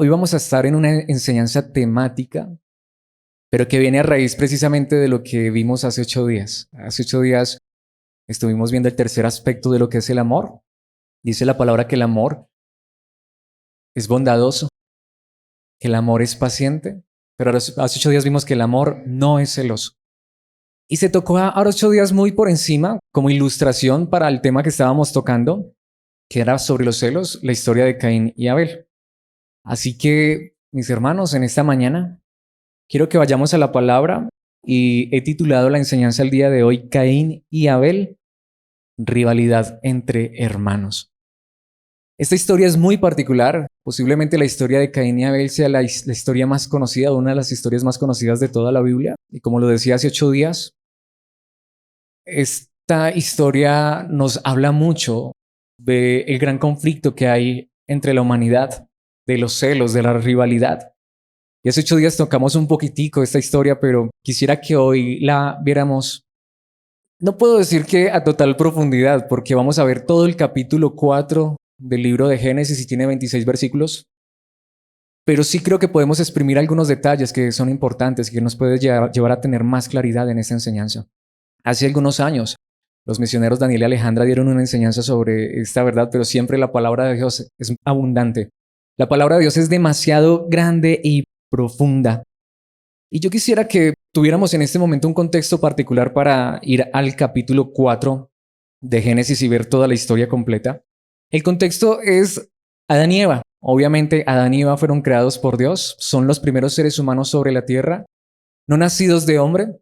Hoy vamos a estar en una enseñanza temática, pero que viene a raíz precisamente de lo que vimos hace 8 días. Hace 8 días estuvimos viendo el tercer aspecto de lo que es el amor. Dice la palabra que el amor es bondadoso, que el amor es paciente, pero hace 8 días vimos que el amor no es celoso. Y se tocó ahora 8 días muy por encima, como ilustración para el tema que estábamos tocando, que era sobre los celos, la historia de Caín y Abel. Así que, mis hermanos, en esta mañana quiero que vayamos a la palabra y he titulado la enseñanza el día de hoy Caín y Abel, rivalidad entre hermanos. Esta historia es muy particular, posiblemente la historia de Caín y Abel sea la historia más conocida, una de las historias más conocidas de toda la Biblia. Y como lo decía hace 8 días, esta historia nos habla mucho del gran conflicto que hay entre la humanidad, de los celos, de la rivalidad. Y hace 8 días tocamos un poquitico esta historia, pero quisiera que hoy la viéramos. No puedo decir que a total profundidad, porque vamos a ver todo el capítulo 4 del libro de Génesis y tiene 26 versículos, pero sí creo que podemos exprimir algunos detalles que son importantes y que nos puede llevar a tener más claridad en esta enseñanza. Hace algunos años, los misioneros Daniel y Alejandra dieron una enseñanza sobre esta verdad, pero siempre la palabra de Dios es abundante. La palabra de Dios es demasiado grande y profunda. Y yo quisiera que tuviéramos en este momento un contexto particular para ir al capítulo 4 de Génesis y ver toda la historia completa. El contexto es Adán y Eva. Obviamente Adán y Eva fueron creados por Dios, son los primeros seres humanos sobre la tierra, no nacidos de hombre.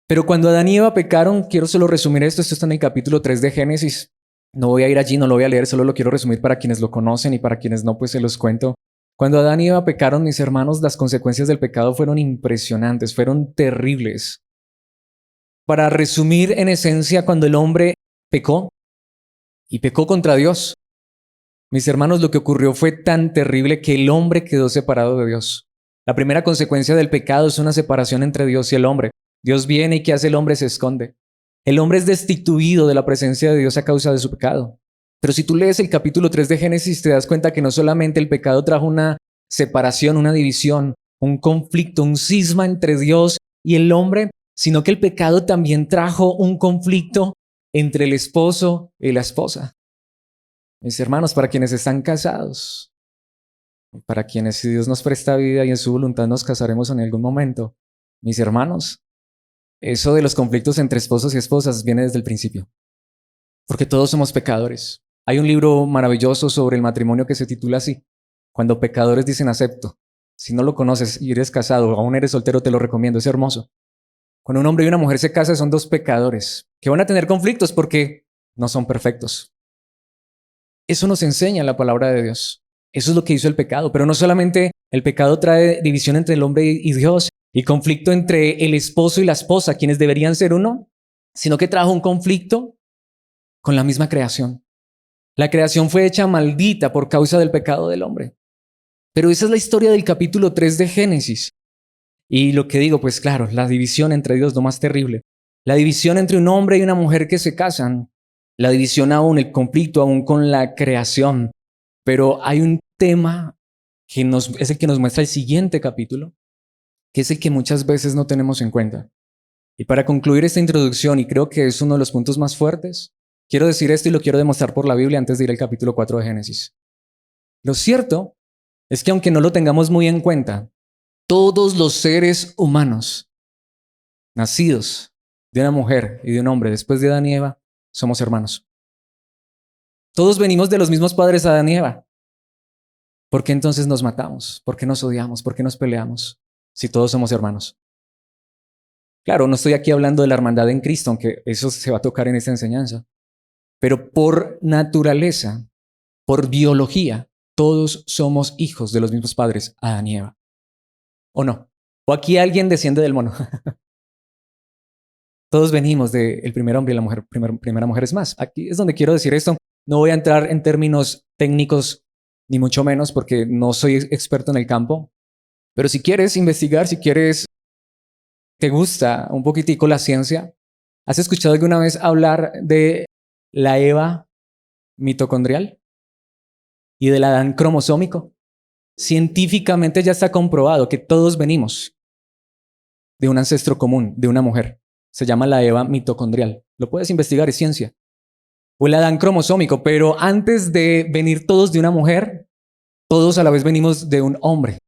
Pero cuando Adán y Eva pecaron, quiero solo resumir esto está en el capítulo 3 de Génesis. No voy a ir allí, no lo voy a leer, solo lo quiero resumir para quienes lo conocen y para quienes no, pues se los cuento. Cuando Adán y Eva pecaron, mis hermanos, las consecuencias del pecado fueron impresionantes, fueron terribles. Para resumir en esencia, cuando el hombre pecó y pecó contra Dios, mis hermanos, lo que ocurrió fue tan terrible que el hombre quedó separado de Dios. La primera consecuencia del pecado es una separación entre Dios y el hombre. Dios viene y ¿qué hace el hombre? Se esconde. El hombre es destituido de la presencia de Dios a causa de su pecado. Pero si tú lees el capítulo 3 de Génesis, te das cuenta que no solamente el pecado trajo una separación, una división, un conflicto, un cisma entre Dios y el hombre, sino que el pecado también trajo un conflicto entre el esposo y la esposa. Mis hermanos, para quienes están casados, para quienes si Dios nos presta vida y en su voluntad nos casaremos en algún momento, mis hermanos, eso de los conflictos entre esposos y esposas viene desde el principio, porque todos somos pecadores. Hay un libro maravilloso sobre el matrimonio que se titula así, Cuando pecadores dicen acepto. Si no lo conoces y eres casado o aún eres soltero, te lo recomiendo, es hermoso. Cuando un hombre y una mujer se casan, son dos pecadores que van a tener conflictos porque no son perfectos. Eso nos enseña la palabra de Dios. Eso es lo que hizo el pecado. Pero no solamente el pecado trae división entre el hombre y Dios y conflicto entre el esposo y la esposa, quienes deberían ser uno, sino que trajo un conflicto con la misma creación. La creación fue hecha maldita por causa del pecado del hombre. Pero esa es la historia del capítulo 3 de Génesis. Y lo que digo, pues claro, la división entre Dios, lo más terrible. La división entre un hombre y una mujer que se casan. La división aún, el conflicto aún con la creación. Pero hay un tema que es el que nos muestra el siguiente capítulo, que es el que muchas veces no tenemos en cuenta. Y para concluir esta introducción, y creo que es uno de los puntos más fuertes, quiero decir esto y lo quiero demostrar por la Biblia antes de ir al capítulo 4 de Génesis. Lo cierto es que aunque no lo tengamos muy en cuenta, todos los seres humanos nacidos de una mujer y de un hombre después de Adán y Eva somos hermanos. Todos venimos de los mismos padres Adán y Eva. ¿Por qué entonces nos matamos? ¿Por qué nos odiamos? ¿Por qué nos peleamos? Si todos somos hermanos. Claro, no estoy aquí hablando de la hermandad en Cristo, aunque eso se va a tocar en esta enseñanza. Pero por naturaleza, por biología, todos somos hijos de los mismos padres, Adán y Eva. ¿O no? ¿O aquí alguien desciende del mono? Todos venimos del primer hombre y la mujer, primera mujer. Es más, aquí es donde quiero decir esto. No voy a entrar en términos técnicos, ni mucho menos, porque no soy experto en el campo. Pero si quieres investigar, si quieres, te gusta un poquitico la ciencia, ¿has escuchado alguna vez hablar de la Eva mitocondrial y del Adán cromosómico? Científicamente ya está comprobado que todos venimos de un ancestro común, de una mujer. Se llama la Eva mitocondrial. Lo puedes investigar, es ciencia. O el Adán cromosómico, pero antes de venir todos de una mujer, todos a la vez venimos de un hombre.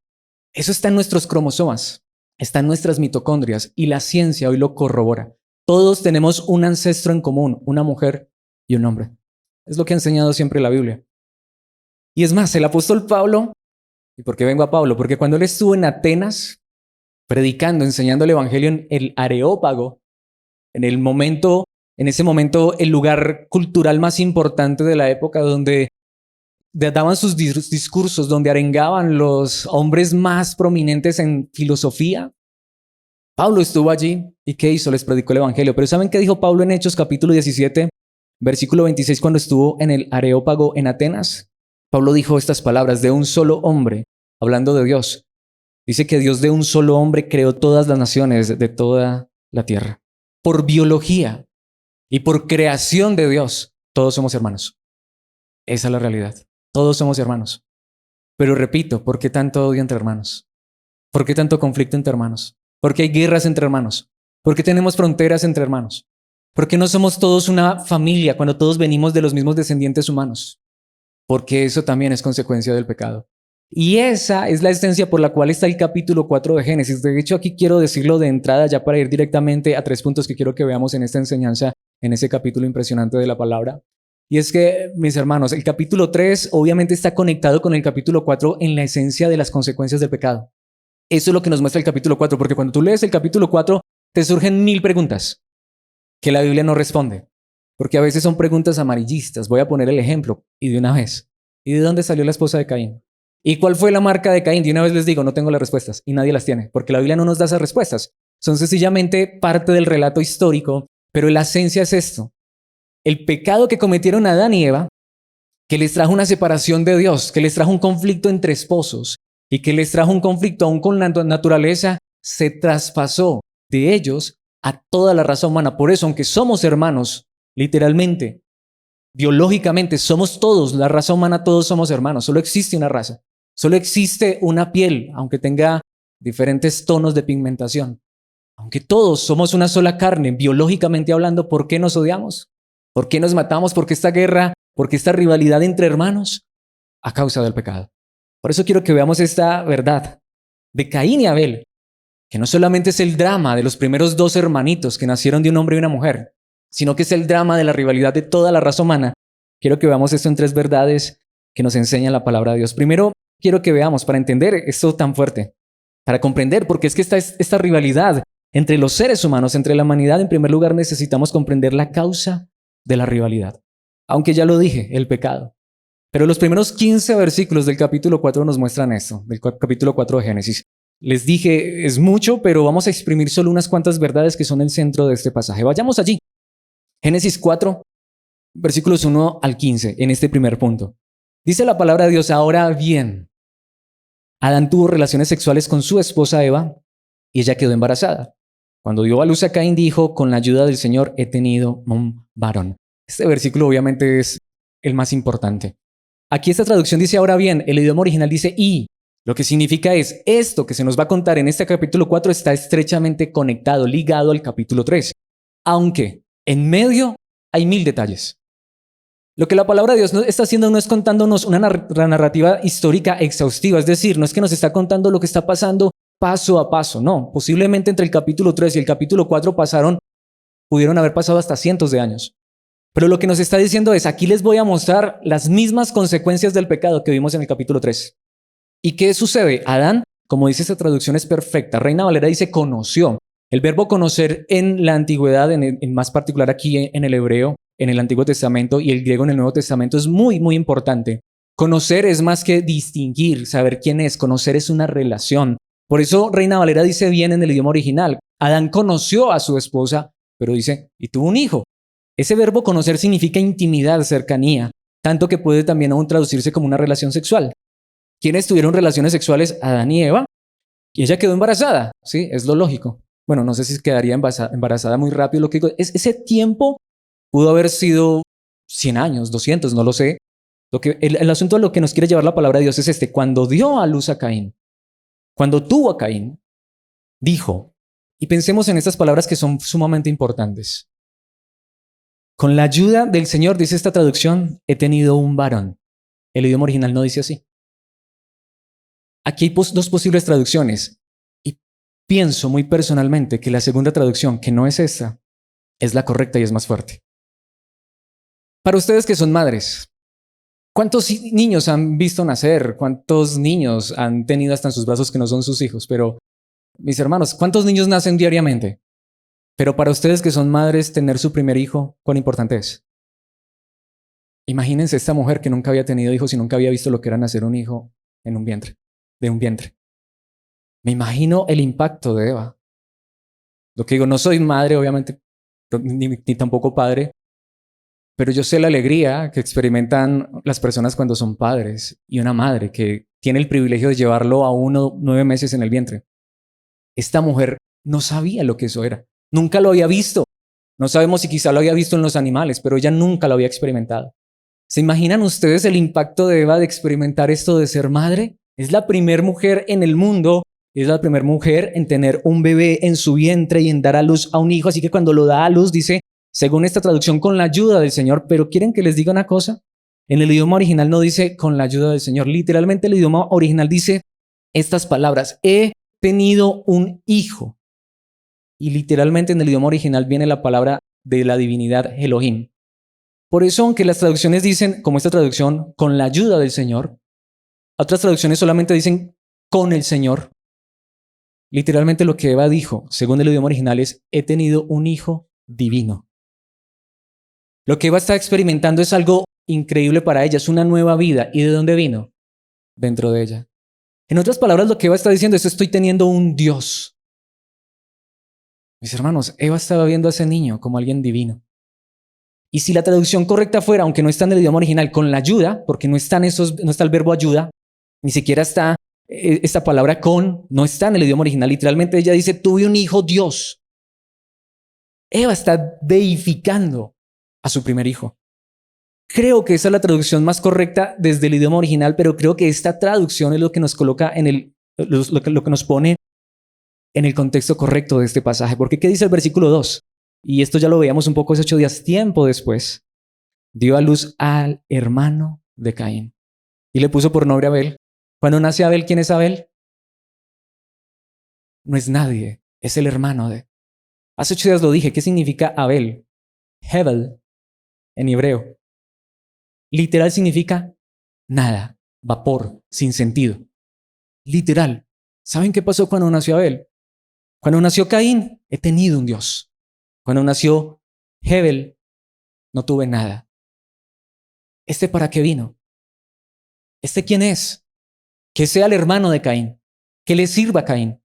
Eso está en nuestros cromosomas, está en nuestras mitocondrias y la ciencia hoy lo corrobora. Todos tenemos un ancestro en común, una mujer y un hombre. Es lo que ha enseñado siempre la Biblia. Y es más, el apóstol Pablo, ¿y por qué vengo a Pablo? Porque cuando él estuvo en Atenas, predicando, enseñando el evangelio en el Areópago, en ese momento, el lugar cultural más importante de la época, donde daban sus discursos, donde arengaban los hombres más prominentes en filosofía. Pablo estuvo allí y ¿qué hizo? Les predicó el evangelio. Pero ¿saben qué dijo Pablo en Hechos capítulo 17, versículo 26, cuando estuvo en el Areópago en Atenas? Pablo dijo estas palabras: de un solo hombre, hablando de Dios. Dice que Dios de un solo hombre creó todas las naciones de toda la tierra. Por biología y por creación de Dios, todos somos hermanos. Esa es la realidad. Todos somos hermanos. Pero repito, ¿por qué tanto odio entre hermanos? ¿Por qué tanto conflicto entre hermanos? ¿Por qué hay guerras entre hermanos? ¿Por qué tenemos fronteras entre hermanos? ¿Por qué no somos todos una familia cuando todos venimos de los mismos descendientes humanos? Porque eso también es consecuencia del pecado. Y esa es la esencia por la cual está el capítulo 4 de Génesis. De hecho, aquí quiero decirlo de entrada ya para ir directamente a 3 puntos que quiero que veamos en esta enseñanza, en ese capítulo impresionante de la palabra. Y es que, mis hermanos, el capítulo 3 obviamente está conectado con el capítulo 4 en la esencia de las consecuencias del pecado. Eso es lo que nos muestra el capítulo 4, porque cuando tú lees el capítulo 4 te surgen 1000 preguntas que la Biblia no responde, porque a veces son preguntas amarillistas. Voy a poner el ejemplo y de una vez. ¿Y de dónde salió la esposa de Caín? ¿Y cuál fue la marca de Caín? De una vez les digo, no tengo las respuestas y nadie las tiene, porque la Biblia no nos da esas respuestas. Son sencillamente parte del relato histórico, pero la esencia es esto. El pecado que cometieron Adán y Eva, que les trajo una separación de Dios, que les trajo un conflicto entre esposos y que les trajo un conflicto aún con la naturaleza, se traspasó de ellos a toda la raza humana. Por eso, aunque somos hermanos, literalmente, biológicamente, somos todos, la raza humana, todos somos hermanos. Solo existe una raza. Solo existe una piel, aunque tenga diferentes tonos de pigmentación. Aunque todos somos una sola carne, biológicamente hablando, ¿por qué nos odiamos? ¿Por qué nos matamos? ¿Por qué esta guerra? ¿Por qué esta rivalidad entre hermanos? A causa del pecado. Por eso quiero que veamos esta verdad de Caín y Abel, que no solamente es el drama de los primeros 2 hermanitos que nacieron de un hombre y una mujer, sino que es el drama de la rivalidad de toda la raza humana. Quiero que veamos esto en 3 verdades que nos enseña la palabra de Dios. Primero, quiero que veamos, para entender esto tan fuerte, para comprender, porque es que esta rivalidad entre los seres humanos, entre la humanidad, en primer lugar necesitamos comprender la causa de la rivalidad. Aunque ya lo dije, el pecado. Pero los primeros 15 versículos del capítulo 4 nos muestran esto, del capítulo 4 de Génesis. Les dije, es mucho, pero vamos a exprimir solo unas cuantas verdades que son el centro de este pasaje. Vayamos allí. Génesis 4, versículos 1 al 15, en este primer punto. Dice la palabra de Dios: ahora bien, Adán tuvo relaciones sexuales con su esposa Eva y ella quedó embarazada. Cuando dio a luz a Caín, dijo: con la ayuda del Señor he tenido un varón. Este versículo obviamente es el más importante. Aquí esta traducción dice ahora bien, el idioma original dice y, lo que significa es esto que se nos va a contar en este capítulo 4 está estrechamente conectado, ligado al capítulo 3, aunque en medio hay 1000 detalles. Lo que la palabra de Dios está haciendo no es contándonos una narrativa histórica exhaustiva, es decir, no es que nos está contando lo que está pasando paso a paso, no. Posiblemente entre el capítulo 3 y el capítulo 4 pudieron haber pasado hasta cientos de años. Pero lo que nos está diciendo es, aquí les voy a mostrar las mismas consecuencias del pecado que vimos en el capítulo 3. ¿Y qué sucede? Adán, como dice esta traducción, es perfecta. Reina Valera dice conoció. El verbo conocer en la antigüedad, en más particular aquí en el hebreo, en el Antiguo Testamento y el griego en el Nuevo Testamento, es muy, muy importante. Conocer es más que distinguir, saber quién es. Conocer es una relación. Por eso Reina Valera dice bien en el idioma original. Adán conoció a su esposa, pero dice, y tuvo un hijo. Ese verbo conocer significa intimidad, cercanía, tanto que puede también aún traducirse como una relación sexual. ¿Quiénes tuvieron relaciones sexuales? Adán y Eva. Y ella quedó embarazada, ¿sí? Es lo lógico. Bueno, no sé si quedaría embarazada muy rápido. Lo que digo, ese tiempo pudo haber sido 100 años, 200, no lo sé. El asunto a lo que nos quiere llevar la palabra de Dios es este. Cuando dio a luz a Caín, cuando tuvo a Caín, dijo, y pensemos en estas palabras que son sumamente importantes. Con la ayuda del Señor, dice esta traducción, he tenido un varón. El idioma original no dice así. Aquí hay dos posibles traducciones. Y pienso muy personalmente que la segunda traducción, que no es esta, es la correcta y es más fuerte. Para ustedes que son madres, ¿cuántos niños han visto nacer? ¿Cuántos niños han tenido hasta en sus brazos que no son sus hijos? Pero, mis hermanos, ¿cuántos niños nacen diariamente? Pero para ustedes que son madres, tener su primer hijo, ¿cuán importante es? Imagínense esta mujer que nunca había tenido hijos y nunca había visto lo que era nacer un hijo en un vientre, de un vientre. Me imagino el impacto de Eva. Lo que digo, no soy madre, obviamente, ni tampoco padre, pero yo sé la alegría que experimentan las personas cuando son padres y una madre que tiene el privilegio de llevarlo a uno 9 meses en el vientre. Esta mujer no sabía lo que eso era. Nunca lo había visto. No sabemos si quizá lo había visto en los animales, pero ella nunca lo había experimentado. ¿Se imaginan ustedes el impacto de Eva de experimentar esto de ser madre? Es la primera mujer en el mundo, es la primera mujer en tener un bebé en su vientre y en dar a luz a un hijo. Así que cuando lo da a luz dice, según esta traducción, con la ayuda del Señor. Pero ¿quieren que les diga una cosa? En el idioma original no dice con la ayuda del Señor. Literalmente el idioma original dice estas palabras, he tenido un hijo. Y literalmente en el idioma original viene la palabra de la divinidad Elohim. Por eso, aunque las traducciones dicen, como esta traducción, con la ayuda del Señor, otras traducciones solamente dicen con el Señor. Literalmente lo que Eva dijo, según el idioma original, es he tenido un hijo divino. Lo que Eva está experimentando es algo increíble para ella, es una nueva vida. ¿Y de dónde vino? Dentro de ella. En otras palabras, lo que Eva está diciendo es estoy teniendo un Dios. Mis hermanos, Eva estaba viendo a ese niño como alguien divino. Y si la traducción correcta fuera, aunque no está en el idioma original, con la ayuda, porque no está el verbo ayuda, ni siquiera está esta palabra con, no está en el idioma original. Literalmente ella dice, tuve un hijo Dios. Eva está deificando a su primer hijo. Creo que esa es la traducción más correcta desde el idioma original, pero creo que esta traducción es lo que nos coloca lo que nos pone en el contexto correcto de este pasaje. Porque ¿qué dice el versículo 2? Y esto ya lo veíamos un poco hace 8 días, tiempo después, dio a luz al hermano de Caín y le puso por nombre Abel. Cuando nace Abel, ¿quién es Abel? No es nadie, es el hermano de. Hace 8 días lo dije, ¿qué significa Abel? Hebel, en hebreo. Literal significa nada, vapor, sin sentido. Literal. ¿Saben qué pasó cuando nació Abel? Cuando nació Caín, he tenido un Dios. Cuando nació Hebel, no tuve nada. ¿Este para qué vino? ¿Este quién es? Que sea el hermano de Caín, que le sirva a Caín,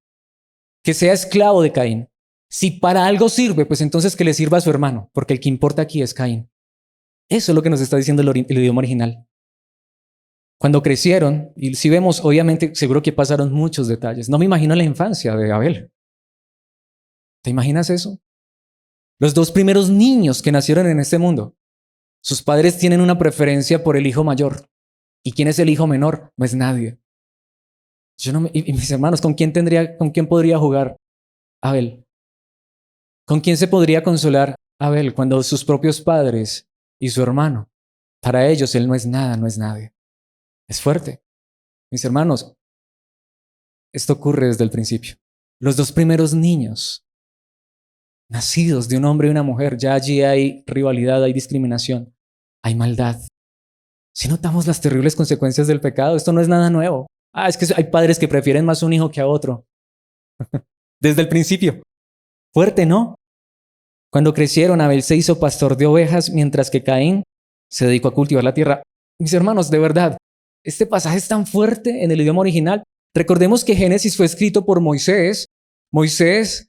que sea esclavo de Caín. Si para algo sirve, pues entonces que le sirva a su hermano, porque el que importa aquí es Caín. Eso es lo que nos está diciendo el idioma original. Cuando crecieron, y si vemos, obviamente, seguro que pasaron muchos detalles. No me imagino la infancia de Abel. ¿Te imaginas eso? Los 2 primeros niños que nacieron en este mundo, sus padres tienen una preferencia por el hijo mayor. ¿Y quién es el hijo menor? No es nadie. Y mis hermanos, ¿con quién podría jugar Abel? ¿Con quién se podría consolar Abel cuando sus propios padres y su hermano, para ellos él no es nada, no es nadie? Es fuerte. Mis hermanos, esto ocurre desde el principio. Los 2 primeros niños, nacidos de un hombre y una mujer, ya allí hay rivalidad, hay discriminación, hay maldad. Si notamos las terribles consecuencias del pecado, esto no es nada nuevo. Es que hay padres que prefieren más a un hijo que a otro. Desde el principio. Fuerte, ¿no? Cuando crecieron, Abel se hizo pastor de ovejas, mientras que Caín se dedicó a cultivar la tierra. Mis hermanos, de verdad, este pasaje es tan fuerte en el idioma original. Recordemos que Génesis fue escrito por Moisés. Moisés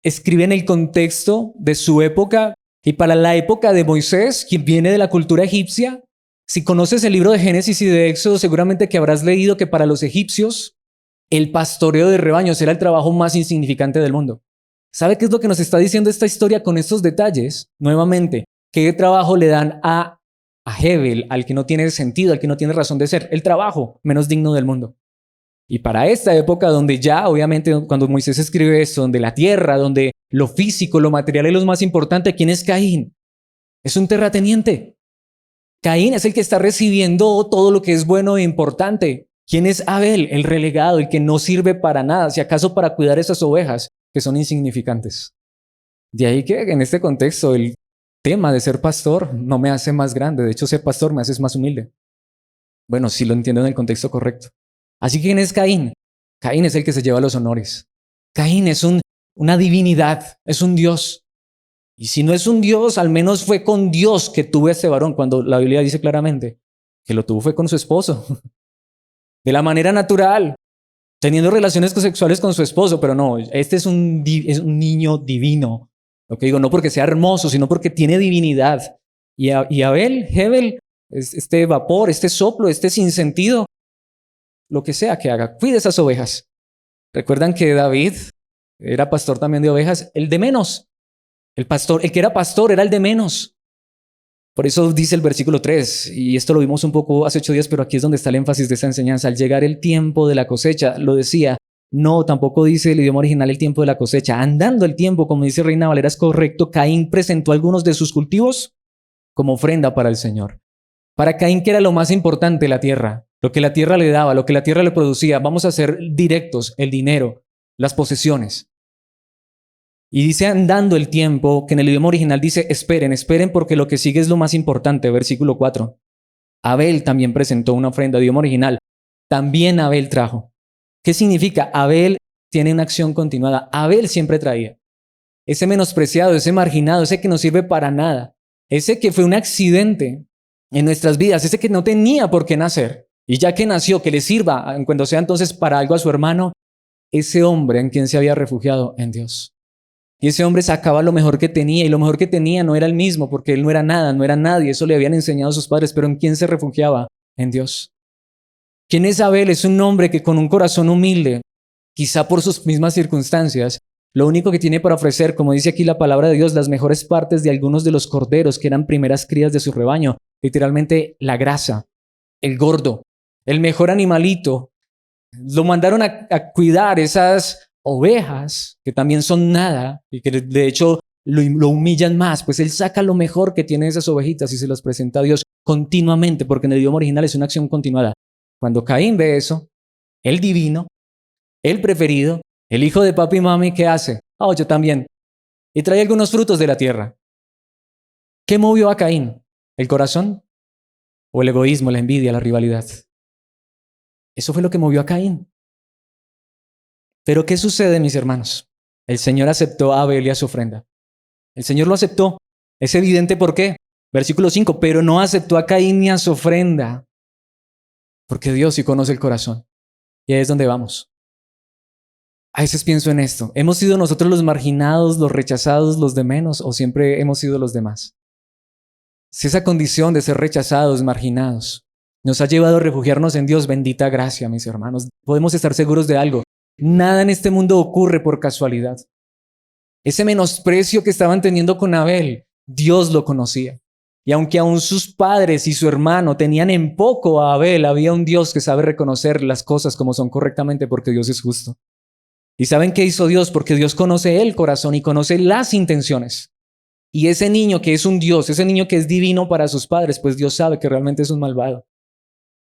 escribe en el contexto de su época, y para la época de Moisés, quien viene de la cultura egipcia, si conoces el libro de Génesis y de Éxodo, seguramente que habrás leído que para los egipcios el pastoreo de rebaños era el trabajo más insignificante del mundo. ¿Sabe qué es lo que nos está diciendo esta historia con estos detalles? Nuevamente, ¿qué trabajo le dan a a Hebel, al que no tiene sentido, al que no tiene razón de ser, el trabajo menos digno del mundo. Y para esta época donde ya, obviamente, cuando Moisés escribe esto, donde la tierra, donde lo físico, lo material es lo más importante, ¿quién es Caín? Es un terrateniente. Caín es el que está recibiendo todo lo que es bueno e importante. ¿Quién es Abel? El relegado, el que no sirve para nada, si acaso para cuidar esas ovejas que son insignificantes. De ahí que en este contexto el tema de ser pastor no me hace más grande, de hecho ser pastor me hace más humilde. Bueno, si lo entiendo en el contexto correcto. Así que ¿quién es Caín? Caín es el que se lleva los honores. Caín es una divinidad, es un Dios. Y si no es un Dios, al menos fue con Dios que tuvo a este varón, cuando la Biblia dice claramente que lo tuvo fue con su esposo, de la manera natural, teniendo relaciones sexuales con su esposo, pero no, este es es un niño divino. Lo que digo, no porque sea hermoso, sino porque tiene divinidad. Y Abel, Hebel, este vapor, este soplo, este sinsentido, lo que sea que haga, cuide esas ovejas. Recuerdan que David era pastor también de ovejas, el de menos. El que era pastor era el de menos. Por eso dice el versículo 3, y esto lo vimos un poco hace 8 días, pero aquí es donde está el énfasis de esta enseñanza. Al llegar el tiempo de la cosecha, lo decía, no, tampoco dice el idioma original el tiempo de la cosecha. Andando el tiempo, como dice Reina Valera, es correcto, Caín presentó algunos de sus cultivos como ofrenda para el Señor. Para Caín, que era lo más importante, la tierra, lo que la tierra le daba, lo que la tierra le producía. Vamos a ser directos, el dinero, las posesiones. Y dice andando el tiempo, que en el idioma original dice esperen, esperen porque lo que sigue es lo más importante, versículo 4. Abel también presentó una ofrenda, idioma original. También Abel trajo. ¿Qué significa? Abel tiene una acción continuada. Abel siempre traía. Ese menospreciado, ese marginado, ese que no sirve para nada. Ese que fue un accidente en nuestras vidas, ese que no tenía por qué nacer. Y ya que nació, que le sirva, cuando sea entonces para algo a su hermano, ese hombre en quien se había refugiado en Dios. Y ese hombre sacaba lo mejor que tenía, y lo mejor que tenía no era el mismo, porque él no era nada, no era nadie, eso le habían enseñado sus padres, pero ¿en quién se refugiaba? En Dios. ¿Quién es Abel? Es un hombre que con un corazón humilde, quizá por sus mismas circunstancias, lo único que tiene para ofrecer, como dice aquí la palabra de Dios, las mejores partes de algunos de los corderos que eran primeras crías de su rebaño, literalmente la grasa, el gordo, el mejor animalito. Lo mandaron a cuidar esas ovejas, que también son nada, y que de hecho lo humillan más, pues él saca lo mejor que tiene esas ovejitas y se las presenta a Dios continuamente, porque en el idioma original es una acción continuada. Cuando Caín ve eso, el divino, el preferido, el hijo de papi y mami, ¿qué hace? Oh, yo también. Y trae algunos frutos de la tierra. ¿Qué movió a Caín? ¿El corazón? ¿O el egoísmo, la envidia, la rivalidad? Eso fue lo que movió a Caín. Pero ¿qué sucede, mis hermanos? El Señor aceptó a Abel y a su ofrenda. El Señor lo aceptó. Es evidente por qué. Versículo 5, pero no aceptó a Caín ni a su ofrenda, porque Dios sí conoce el corazón. Y ahí es donde vamos. A veces pienso en esto. ¿Hemos sido nosotros los marginados, los rechazados, los de menos, o siempre hemos sido los demás? Si esa condición de ser rechazados, marginados, nos ha llevado a refugiarnos en Dios, bendita gracia, mis hermanos, podemos estar seguros de algo. Nada en este mundo ocurre por casualidad. Ese menosprecio que estaban teniendo con Abel, Dios lo conocía. Y aunque aún sus padres y su hermano tenían en poco a Abel, había un Dios que sabe reconocer las cosas como son correctamente porque Dios es justo. ¿Y saben qué hizo Dios? Porque Dios conoce el corazón y conoce las intenciones. Y ese niño que es un Dios, ese niño que es divino para sus padres, pues Dios sabe que realmente es un malvado.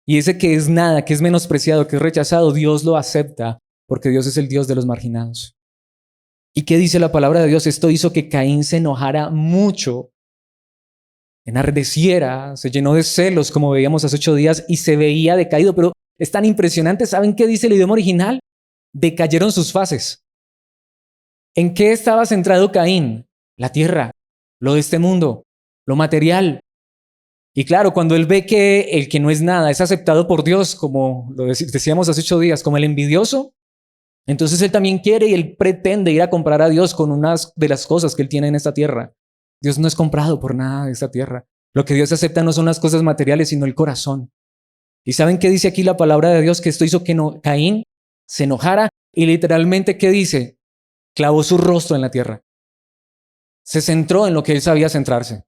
Y ese que es nada, que es menospreciado, que es rechazado, Dios lo acepta porque Dios es el Dios de los marginados. ¿Y qué dice la palabra de Dios? Esto hizo que Caín se enojara mucho, enardeciera, se llenó de celos, como veíamos hace 8 días, y se veía decaído. Pero es tan impresionante, ¿saben qué dice el idioma original? Decayeron sus faces. ¿En qué estaba centrado Caín? La tierra, lo de este mundo, lo material. Y claro, cuando él ve que el que no es nada es aceptado por Dios, como lo decíamos hace 8 días, como el envidioso, entonces él también quiere y él pretende ir a comprar a Dios con unas de las cosas que él tiene en esta tierra. Dios no es comprado por nada de esta tierra. Lo que Dios acepta no son las cosas materiales, sino el corazón. ¿Y saben qué dice aquí la palabra de Dios? Que esto hizo que Caín se enojara y literalmente, ¿qué dice? Clavó su rostro en la tierra. Se centró en lo que él sabía centrarse.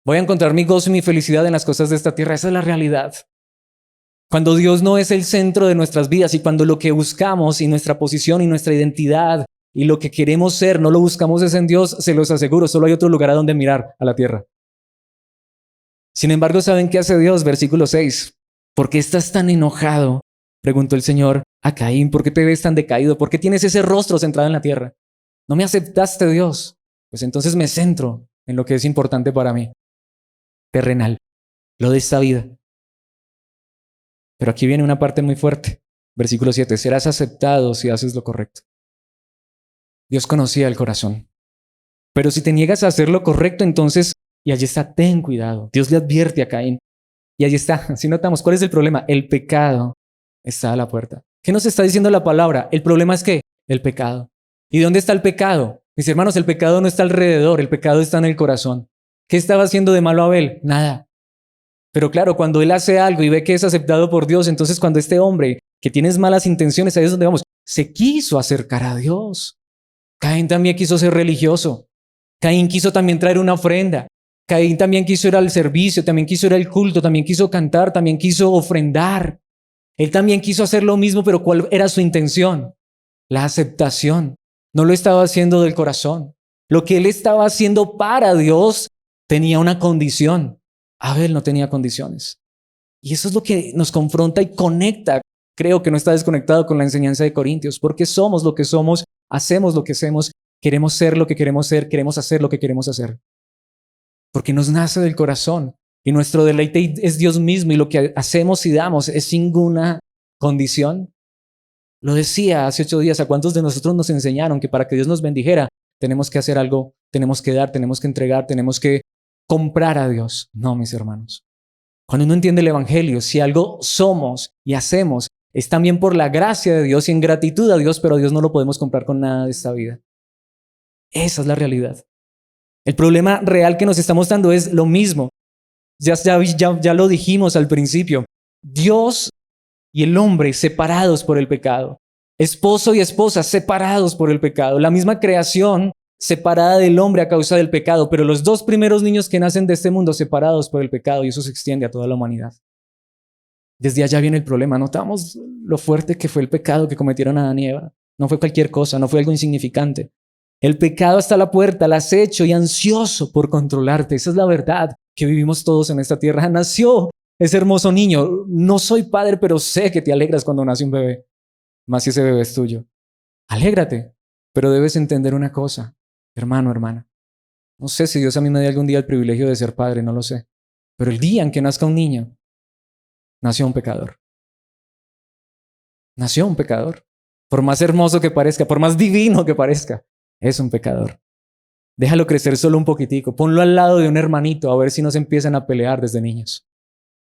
Voy a encontrar mi gozo y mi felicidad en las cosas de esta tierra. Esa es la realidad. Cuando Dios no es el centro de nuestras vidas y cuando lo que buscamos y nuestra posición y nuestra identidad y lo que queremos ser no lo buscamos es en Dios, se los aseguro, solo hay otro lugar a donde mirar, a la tierra. Sin embargo, ¿saben qué hace Dios? Versículo 6. ¿Por qué estás tan enojado? Preguntó el Señor a Caín. ¿Por qué te ves tan decaído? ¿Por qué tienes ese rostro centrado en la tierra? ¿No me aceptaste, Dios? Pues entonces me centro en lo que es importante para mí. Terrenal, lo de esta vida. Pero aquí viene una parte muy fuerte. Versículo 7. Serás aceptado si haces lo correcto. Dios conocía el corazón. Pero si te niegas a hacer lo correcto, entonces, y allí está, ten cuidado. Dios le advierte a Caín. Y allí está, si notamos, ¿cuál es el problema? El pecado está a la puerta. ¿Qué nos está diciendo la palabra? El problema es que el pecado. ¿Y dónde está el pecado? Mis hermanos, el pecado no está alrededor, el pecado está en el corazón. ¿Qué estaba haciendo de malo Abel? Nada. Pero claro, cuando él hace algo y ve que es aceptado por Dios, entonces cuando este hombre que tiene malas intenciones, ahí es donde vamos, se quiso acercar a Dios. Caín también quiso ser religioso. Caín quiso también traer una ofrenda. Caín también quiso ir al servicio, también quiso ir al culto, también quiso cantar, también quiso ofrendar. Él también quiso hacer lo mismo, pero ¿cuál era su intención? La aceptación. No lo estaba haciendo del corazón. Lo que él estaba haciendo para Dios tenía una condición. Abel no tenía condiciones. Y eso es lo que nos confronta y conecta. Creo que no está desconectado con la enseñanza de Corintios, porque somos lo que somos, hacemos lo que hacemos, queremos ser lo que queremos ser, queremos hacer lo que queremos hacer. Porque nos nace del corazón y nuestro deleite es Dios mismo y lo que hacemos y damos es sin ninguna condición. Lo decía hace 8 días, ¿a cuántos de nosotros nos enseñaron que para que Dios nos bendijera tenemos que hacer algo, tenemos que dar, tenemos que entregar, tenemos que comprar a Dios? No, mis hermanos. Cuando uno entiende el evangelio, si algo somos y hacemos es también por la gracia de Dios y en gratitud a Dios, pero a Dios no lo podemos comprar con nada de esta vida. Esa es la realidad. El problema real que nos está mostrando es lo mismo. Ya lo dijimos al principio. Dios y el hombre separados por el pecado. Esposo y esposa separados por el pecado. La misma creación separada del hombre a causa del pecado. Pero los 2 primeros niños que nacen de este mundo separados por el pecado. Y eso se extiende a toda la humanidad. Desde allá viene el problema. Notamos lo fuerte que fue el pecado que cometieron Adán y Eva. No fue cualquier cosa, no fue algo insignificante. El pecado está a la puerta, al acecho y ansioso por controlarte. Esa es la verdad que vivimos todos en esta tierra. Nació ese hermoso niño. No soy padre, pero sé que te alegras cuando nace un bebé. Más si ese bebé es tuyo. Alégrate, pero debes entender una cosa, hermano, hermana. No sé si Dios a mí me dé algún día el privilegio de ser padre, no lo sé. Pero el día en que nazca un niño, nació un pecador. Nació un pecador. Por más hermoso que parezca, por más divino que parezca, es un pecador. Déjalo crecer solo un poquitico. Ponlo al lado de un hermanito a ver si no se empiezan a pelear desde niños.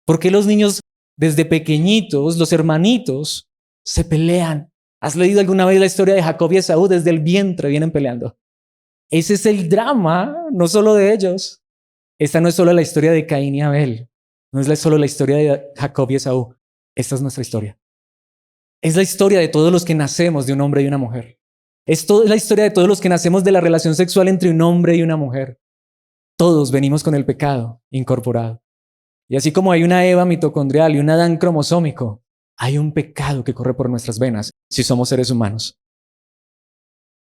¿Por qué los niños desde pequeñitos, los hermanitos, se pelean? ¿Has leído alguna vez la historia de Jacob y Esaú? Desde el vientre vienen peleando. Ese es el drama, no solo de ellos. Esta no es solo la historia de Caín y Abel. No es solo la historia de Jacob y Esaú. Esta es nuestra historia. Es la historia de todos los que nacemos de un hombre y una mujer. Es la historia de todos los que nacemos de la relación sexual entre un hombre y una mujer. Todos venimos con el pecado incorporado. Y así como hay una Eva mitocondrial y un Adán cromosómico, hay un pecado que corre por nuestras venas si somos seres humanos.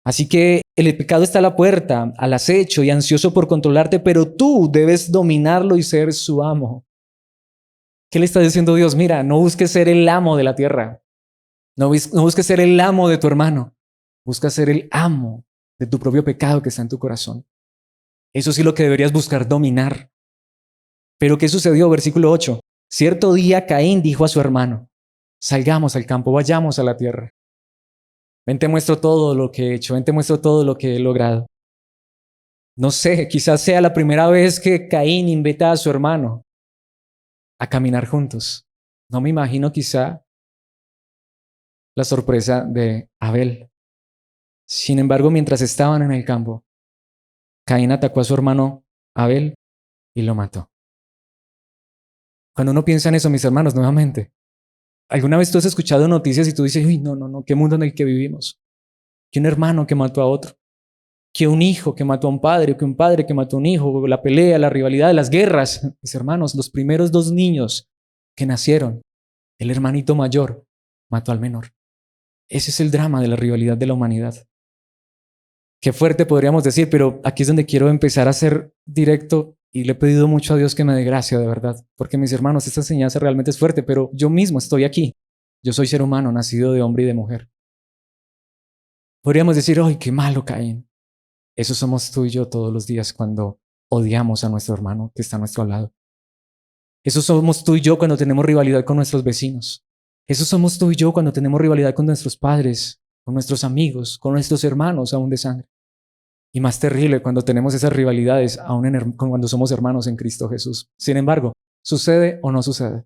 Así que el pecado está a la puerta, al acecho y ansioso por controlarte, pero tú debes dominarlo y ser su amo. ¿Qué le está diciendo Dios? Mira, no busques ser el amo de la tierra. No busques ser el amo de tu hermano. Busca ser el amo de tu propio pecado que está en tu corazón. Eso sí lo que deberías buscar dominar. Pero ¿qué sucedió? Versículo 8. Cierto día Caín dijo a su hermano, salgamos al campo, vayamos a la tierra. Ven, te muestro todo lo que he hecho, ven, te muestro todo lo que he logrado. No sé, quizás sea la primera vez que Caín invita a su hermano a caminar juntos. No me imagino quizá la sorpresa de Abel. Sin embargo, mientras estaban en el campo, Caín atacó a su hermano Abel y lo mató. Cuando uno piensa en eso, mis hermanos, nuevamente, ¿alguna vez tú has escuchado noticias y tú dices, uy, no, qué mundo en el que vivimos? Que un hermano que mató a otro, que un hijo que mató a un padre, o que un padre que mató a un hijo, la pelea, la rivalidad, las guerras. Mis hermanos, los primeros 2 niños que nacieron, el hermanito mayor mató al menor. Ese es el drama de la rivalidad de la humanidad. Qué fuerte podríamos decir, pero aquí es donde quiero empezar a ser directo y le he pedido mucho a Dios que me dé gracia, de verdad. Porque mis hermanos, esta enseñanza realmente es fuerte, pero yo mismo estoy aquí. Yo soy ser humano, nacido de hombre y de mujer. Podríamos decir, ¡ay, qué malo, Caín! Eso somos tú y yo todos los días cuando odiamos a nuestro hermano que está a nuestro lado. Eso somos tú y yo cuando tenemos rivalidad con nuestros vecinos. Eso somos tú y yo cuando tenemos rivalidad con nuestros padres, con nuestros amigos, con nuestros hermanos aún de sangre. Y más terrible cuando tenemos esas rivalidades aún cuando somos hermanos en Cristo Jesús. Sin embargo, ¿sucede o no sucede?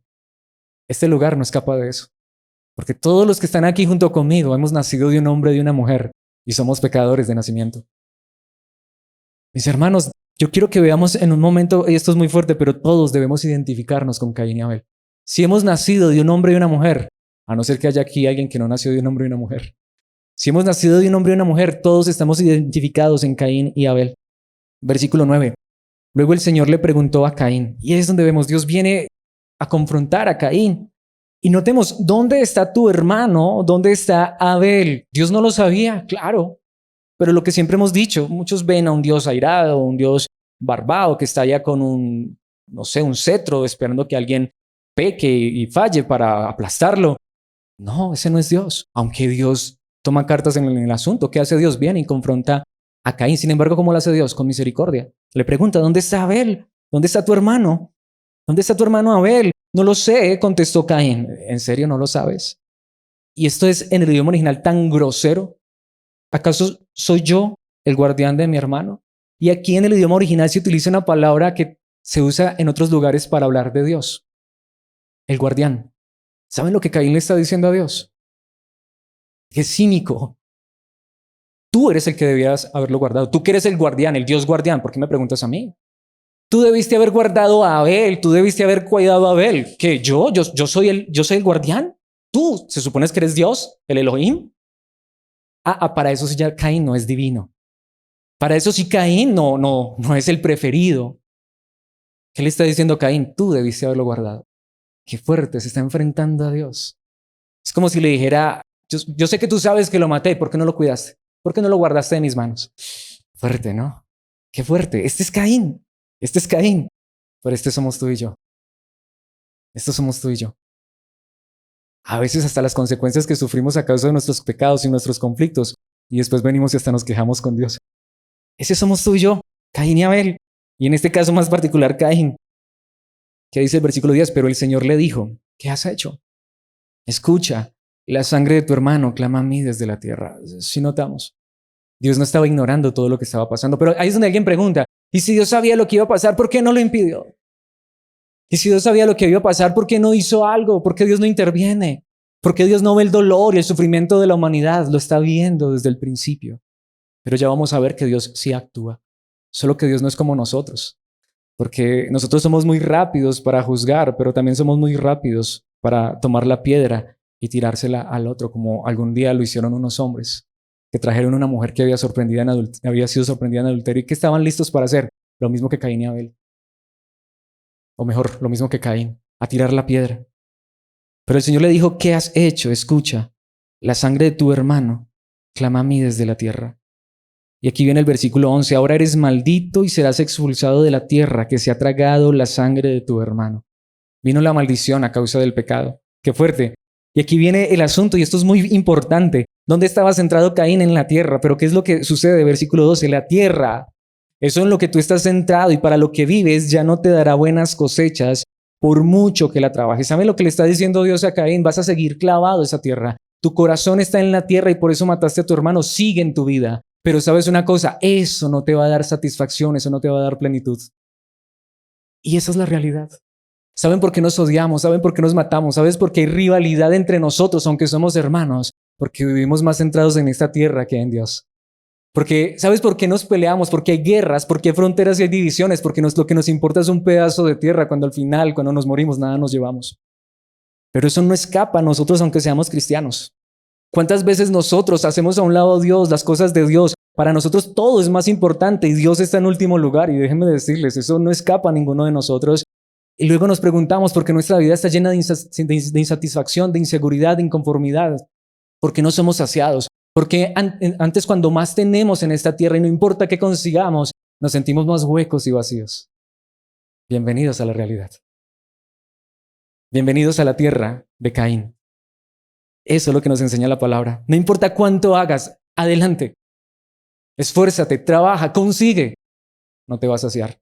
Este lugar no escapa de eso. Porque todos los que están aquí junto conmigo hemos nacido de un hombre y de una mujer y somos pecadores de nacimiento. Mis hermanos, yo quiero que veamos en un momento, y esto es muy fuerte, pero todos debemos identificarnos con Caín y Abel. Si hemos nacido de un hombre y una mujer, a no ser que haya aquí alguien que no nació de un hombre y una mujer. Si hemos nacido de un hombre y una mujer, todos estamos identificados en Caín y Abel. Versículo 9. Luego el Señor le preguntó a Caín, y es donde vemos, Dios viene a confrontar a Caín. Y notemos, ¿dónde está tu hermano? ¿Dónde está Abel? Dios no lo sabía, claro. Pero lo que siempre hemos dicho, muchos ven a un Dios airado, un Dios barbado que está allá con un cetro esperando que alguien peque y falle para aplastarlo. No, ese no es Dios. Aunque Dios toma cartas en el asunto, ¿qué hace Dios? Viene y confronta a Caín. Sin embargo, ¿cómo lo hace Dios? Con misericordia. Le pregunta, ¿dónde está Abel? ¿Dónde está tu hermano? ¿Dónde está tu hermano Abel? No lo sé, contestó Caín. ¿En serio no lo sabes? Y esto es en el idioma original tan grosero. ¿Acaso soy yo el guardián de mi hermano? Y aquí en el idioma original se utiliza una palabra que se usa en otros lugares para hablar de Dios. El guardián. ¿Saben lo que Caín le está diciendo a Dios? Qué cínico. Tú eres el que debías haberlo guardado. Tú que eres el guardián, el Dios guardián. ¿Por qué me preguntas a mí? Tú debiste haber guardado a Abel. Tú debiste haber cuidado a Abel. ¿Qué? ¿Yo soy el guardián? ¿Tú se supones que eres Dios, el Elohim? Para eso sí ya Caín no es divino. Para eso sí Caín no es el preferido. ¿Qué le está diciendo Caín? Tú debiste haberlo guardado. Qué fuerte, se está enfrentando a Dios. Es como si le dijera, yo sé que tú sabes que lo maté, ¿por qué no lo cuidaste? ¿Por qué no lo guardaste de mis manos? Fuerte, ¿no? Qué fuerte. Este es Caín. Pero este somos tú y yo. Estos somos tú y yo. A veces hasta las consecuencias que sufrimos a causa de nuestros pecados y nuestros conflictos. Y después venimos y hasta nos quejamos con Dios. Ese somos tú y yo, Caín y Abel. Y en este caso más particular, Caín. ¿Qué dice el versículo 10? Pero el Señor le dijo, ¿qué has hecho? Escucha, la sangre de tu hermano clama a mí desde la tierra. Si notamos, Dios no estaba ignorando todo lo que estaba pasando. Pero ahí es donde alguien pregunta, ¿y si Dios sabía lo que iba a pasar, por qué no lo impidió? Y si Dios sabía lo que iba a pasar, ¿por qué no hizo algo? ¿Por qué Dios no interviene? ¿Por qué Dios no ve el dolor y el sufrimiento de la humanidad? Lo está viendo desde el principio. Pero ya vamos a ver que Dios sí actúa. Solo que Dios no es como nosotros. Porque nosotros somos muy rápidos para juzgar, pero también somos muy rápidos para tomar la piedra y tirársela al otro, como algún día lo hicieron unos hombres que trajeron una mujer que había sido sorprendida en adulterio y que estaban listos para hacer lo mismo que Caín y Abel. O mejor, lo mismo que Caín, a tirar la piedra. Pero el Señor le dijo, ¿qué has hecho? Escucha, la sangre de tu hermano clama a mí desde la tierra. Y aquí viene el versículo 11, ahora eres maldito y serás expulsado de la tierra que se ha tragado la sangre de tu hermano. Vino la maldición a causa del pecado. Qué fuerte. Y aquí viene el asunto, y esto es muy importante. ¿Dónde estaba centrado Caín? En la tierra. Pero ¿qué es lo que sucede? Versículo 12, la tierra. Eso en lo que tú estás centrado y para lo que vives ya no te dará buenas cosechas por mucho que la trabajes. ¿Saben lo que le está diciendo Dios a Caín? Vas a seguir clavado a esa tierra. Tu corazón está en la tierra y por eso mataste a tu hermano. Sigue en tu vida. Pero sabes una cosa, eso no te va a dar satisfacción, eso no te va a dar plenitud. Y esa es la realidad. ¿Saben por qué nos odiamos? ¿Saben por qué nos matamos? ¿Sabes por qué hay rivalidad entre nosotros, aunque somos hermanos? Porque vivimos más centrados en esta tierra que en Dios. Porque, ¿sabes por qué nos peleamos? Porque hay guerras, porque hay fronteras y hay divisiones, porque lo que nos importa es un pedazo de tierra cuando al final, cuando nos morimos, nada nos llevamos. Pero eso no escapa a nosotros aunque seamos cristianos. ¿Cuántas veces nosotros hacemos a un lado a Dios, las cosas de Dios, Para nosotros todo es más importante y Dios está en último lugar. Y déjenme decirles, eso no escapa a ninguno de nosotros. Y luego nos preguntamos por qué nuestra vida está llena de insatisfacción, de inseguridad, de inconformidad. ¿Por qué no somos saciados? Porque antes cuando más tenemos en esta tierra y no importa qué consigamos, nos sentimos más huecos y vacíos. Bienvenidos a la realidad. Bienvenidos a la tierra de Caín. Eso es lo que nos enseña la palabra. No importa cuánto hagas, adelante. Esfuérzate, trabaja, consigue. No te vas a saciar.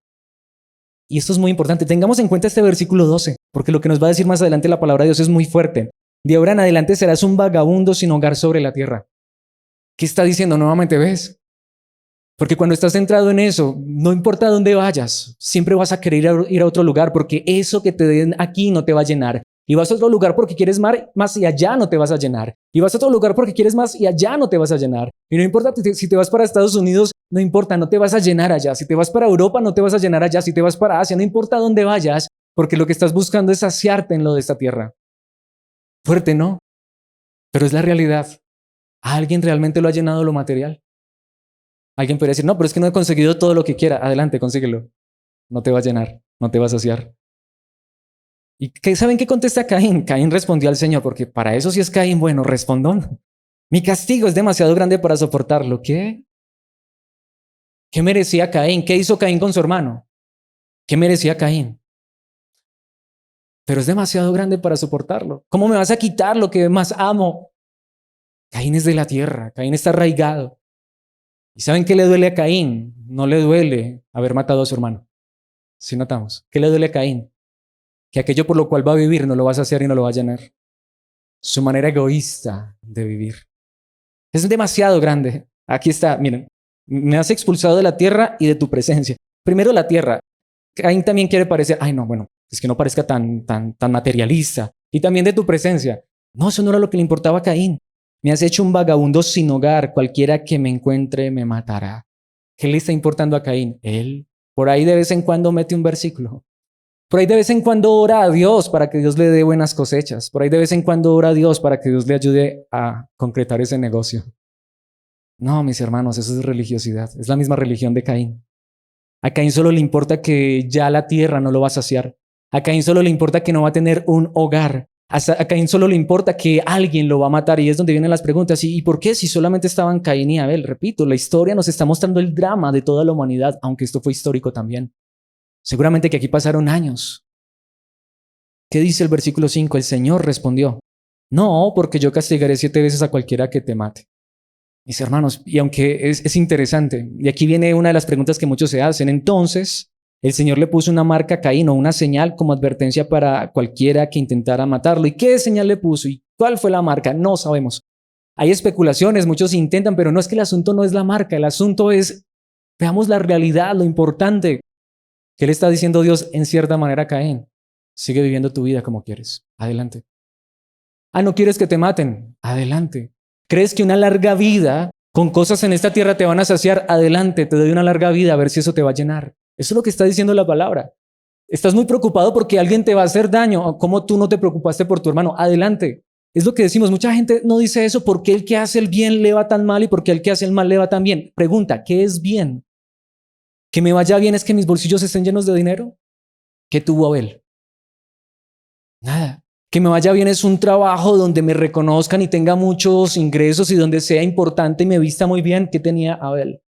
Y esto es muy importante. Tengamos en cuenta este versículo 12, porque lo que nos va a decir más adelante la palabra de Dios es muy fuerte. De ahora en adelante serás un vagabundo sin hogar sobre la tierra. ¿Qué está diciendo nuevamente? ¿Ves? Porque cuando estás centrado en eso, no importa dónde vayas, siempre vas a querer ir a otro lugar, porque eso que te den aquí no te va a llenar. Y vas a otro lugar porque quieres más y allá no te vas a llenar. Y vas a otro lugar porque quieres más y allá no te vas a llenar. Y no importa si te vas para Estados Unidos, no importa, no te vas a llenar allá. Si te vas para Europa, no te vas a llenar allá. Si te vas para Asia, no importa dónde vayas, porque lo que estás buscando es saciarte en lo de esta tierra. Fuerte, ¿no? Pero es la realidad. ¿A alguien realmente lo ha llenado lo material? Alguien podría decir, no, pero es que no he conseguido todo lo que quiera. Adelante, consíguelo. No te va a llenar, no te va a saciar. ¿Y saben qué contesta Caín? Caín respondió al Señor, porque para eso sí es Caín, bueno, respondón. Mi castigo es demasiado grande para soportarlo. ¿Qué? ¿Qué merecía Caín? ¿Qué hizo Caín con su hermano? ¿Qué merecía Caín? Pero es demasiado grande para soportarlo. ¿Cómo me vas a quitar lo que más amo? Caín es de la tierra, Caín está arraigado. ¿Y saben qué le duele a Caín? No le duele haber matado a su hermano. Si notamos, ¿qué le duele a Caín? Que aquello por lo cual va a vivir no lo va a saciar y no lo va a llenar. Su manera egoísta de vivir. Es demasiado grande. Aquí está, miren, me has expulsado de la tierra y de tu presencia. Primero la tierra. Caín también quiere parecer, ay no, bueno, es que no parezca tan materialista. Y también de tu presencia. No, eso no era lo que le importaba a Caín. Me has hecho un vagabundo sin hogar, cualquiera que me encuentre me matará. ¿Qué le está importando a Caín? Él. Por ahí de vez en cuando mete un versículo. Por ahí de vez en cuando ora a Dios para que Dios le dé buenas cosechas. Por ahí de vez en cuando ora a Dios para que Dios le ayude a concretar ese negocio. No, mis hermanos, eso es religiosidad. Es la misma religión de Caín. A Caín solo le importa que ya la tierra no lo va a saciar. A Caín solo le importa que no va a tener un hogar. A Caín solo le importa que alguien lo va a matar. Y es donde vienen las preguntas. ¿Y por qué si solamente estaban Caín y Abel? Repito, la historia nos está mostrando el drama de toda la humanidad, aunque esto fue histórico también. Seguramente que aquí pasaron años. ¿Qué dice el versículo 5? El Señor respondió, no, porque yo castigaré 7 veces a cualquiera que te mate. Mis hermanos, y aunque es interesante, y aquí viene una de las preguntas que muchos se hacen, entonces el Señor le puso una marca a Caín o una señal como advertencia para cualquiera que intentara matarlo. ¿Y qué señal le puso? ¿Y cuál fue la marca? No sabemos. Hay especulaciones, muchos intentan, pero no es que el asunto no es la marca, el asunto es, veamos la realidad, lo importante. ¿Qué le está diciendo Dios en cierta manera a Caín? Sigue viviendo tu vida como quieres. Adelante. Ah, ¿no quieres que te maten? Adelante. ¿Crees que una larga vida con cosas en esta tierra te van a saciar? Adelante, te doy una larga vida a ver si eso te va a llenar. Eso es lo que está diciendo la palabra. Estás muy preocupado porque alguien te va a hacer daño. ¿Cómo tú no te preocupaste por tu hermano? Adelante. Es lo que decimos. Mucha gente no dice eso. ¿Por qué el que hace el bien le va tan mal y por qué el que hace el mal le va tan bien? Pregunta, ¿qué es bien? ¿Que me vaya bien es que mis bolsillos estén llenos de dinero? ¿Qué tuvo Abel? Nada. Que me vaya bien es un trabajo donde me reconozcan y tenga muchos ingresos y donde sea importante y me vista muy bien. ¿Qué tenía Abel?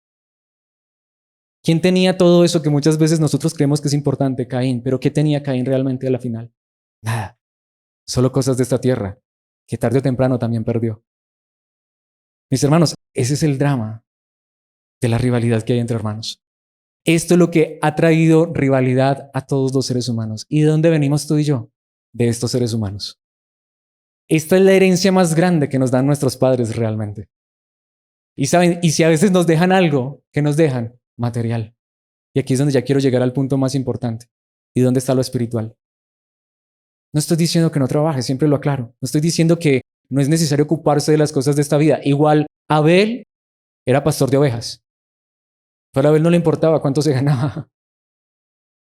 ¿Quién tenía todo eso que muchas veces nosotros creemos que es importante? Caín. ¿Pero qué tenía Caín realmente a la final? Nada. Solo cosas de esta tierra que tarde o temprano también perdió. Mis hermanos, ese es el drama de la rivalidad que hay entre hermanos. Esto es lo que ha traído rivalidad a todos los seres humanos. ¿Y de dónde venimos tú y yo? De estos seres humanos. Esta es la herencia más grande que nos dan nuestros padres realmente. Y saben, y si a veces nos dejan algo, ¿qué nos dejan? Material. Y aquí es donde ya quiero llegar al punto más importante. ¿Y dónde está lo espiritual? No estoy diciendo que no trabaje, siempre lo aclaro. No estoy diciendo que no es necesario ocuparse de las cosas de esta vida. Igual, Abel era pastor de ovejas. Pero a Abel no le importaba cuánto se ganaba.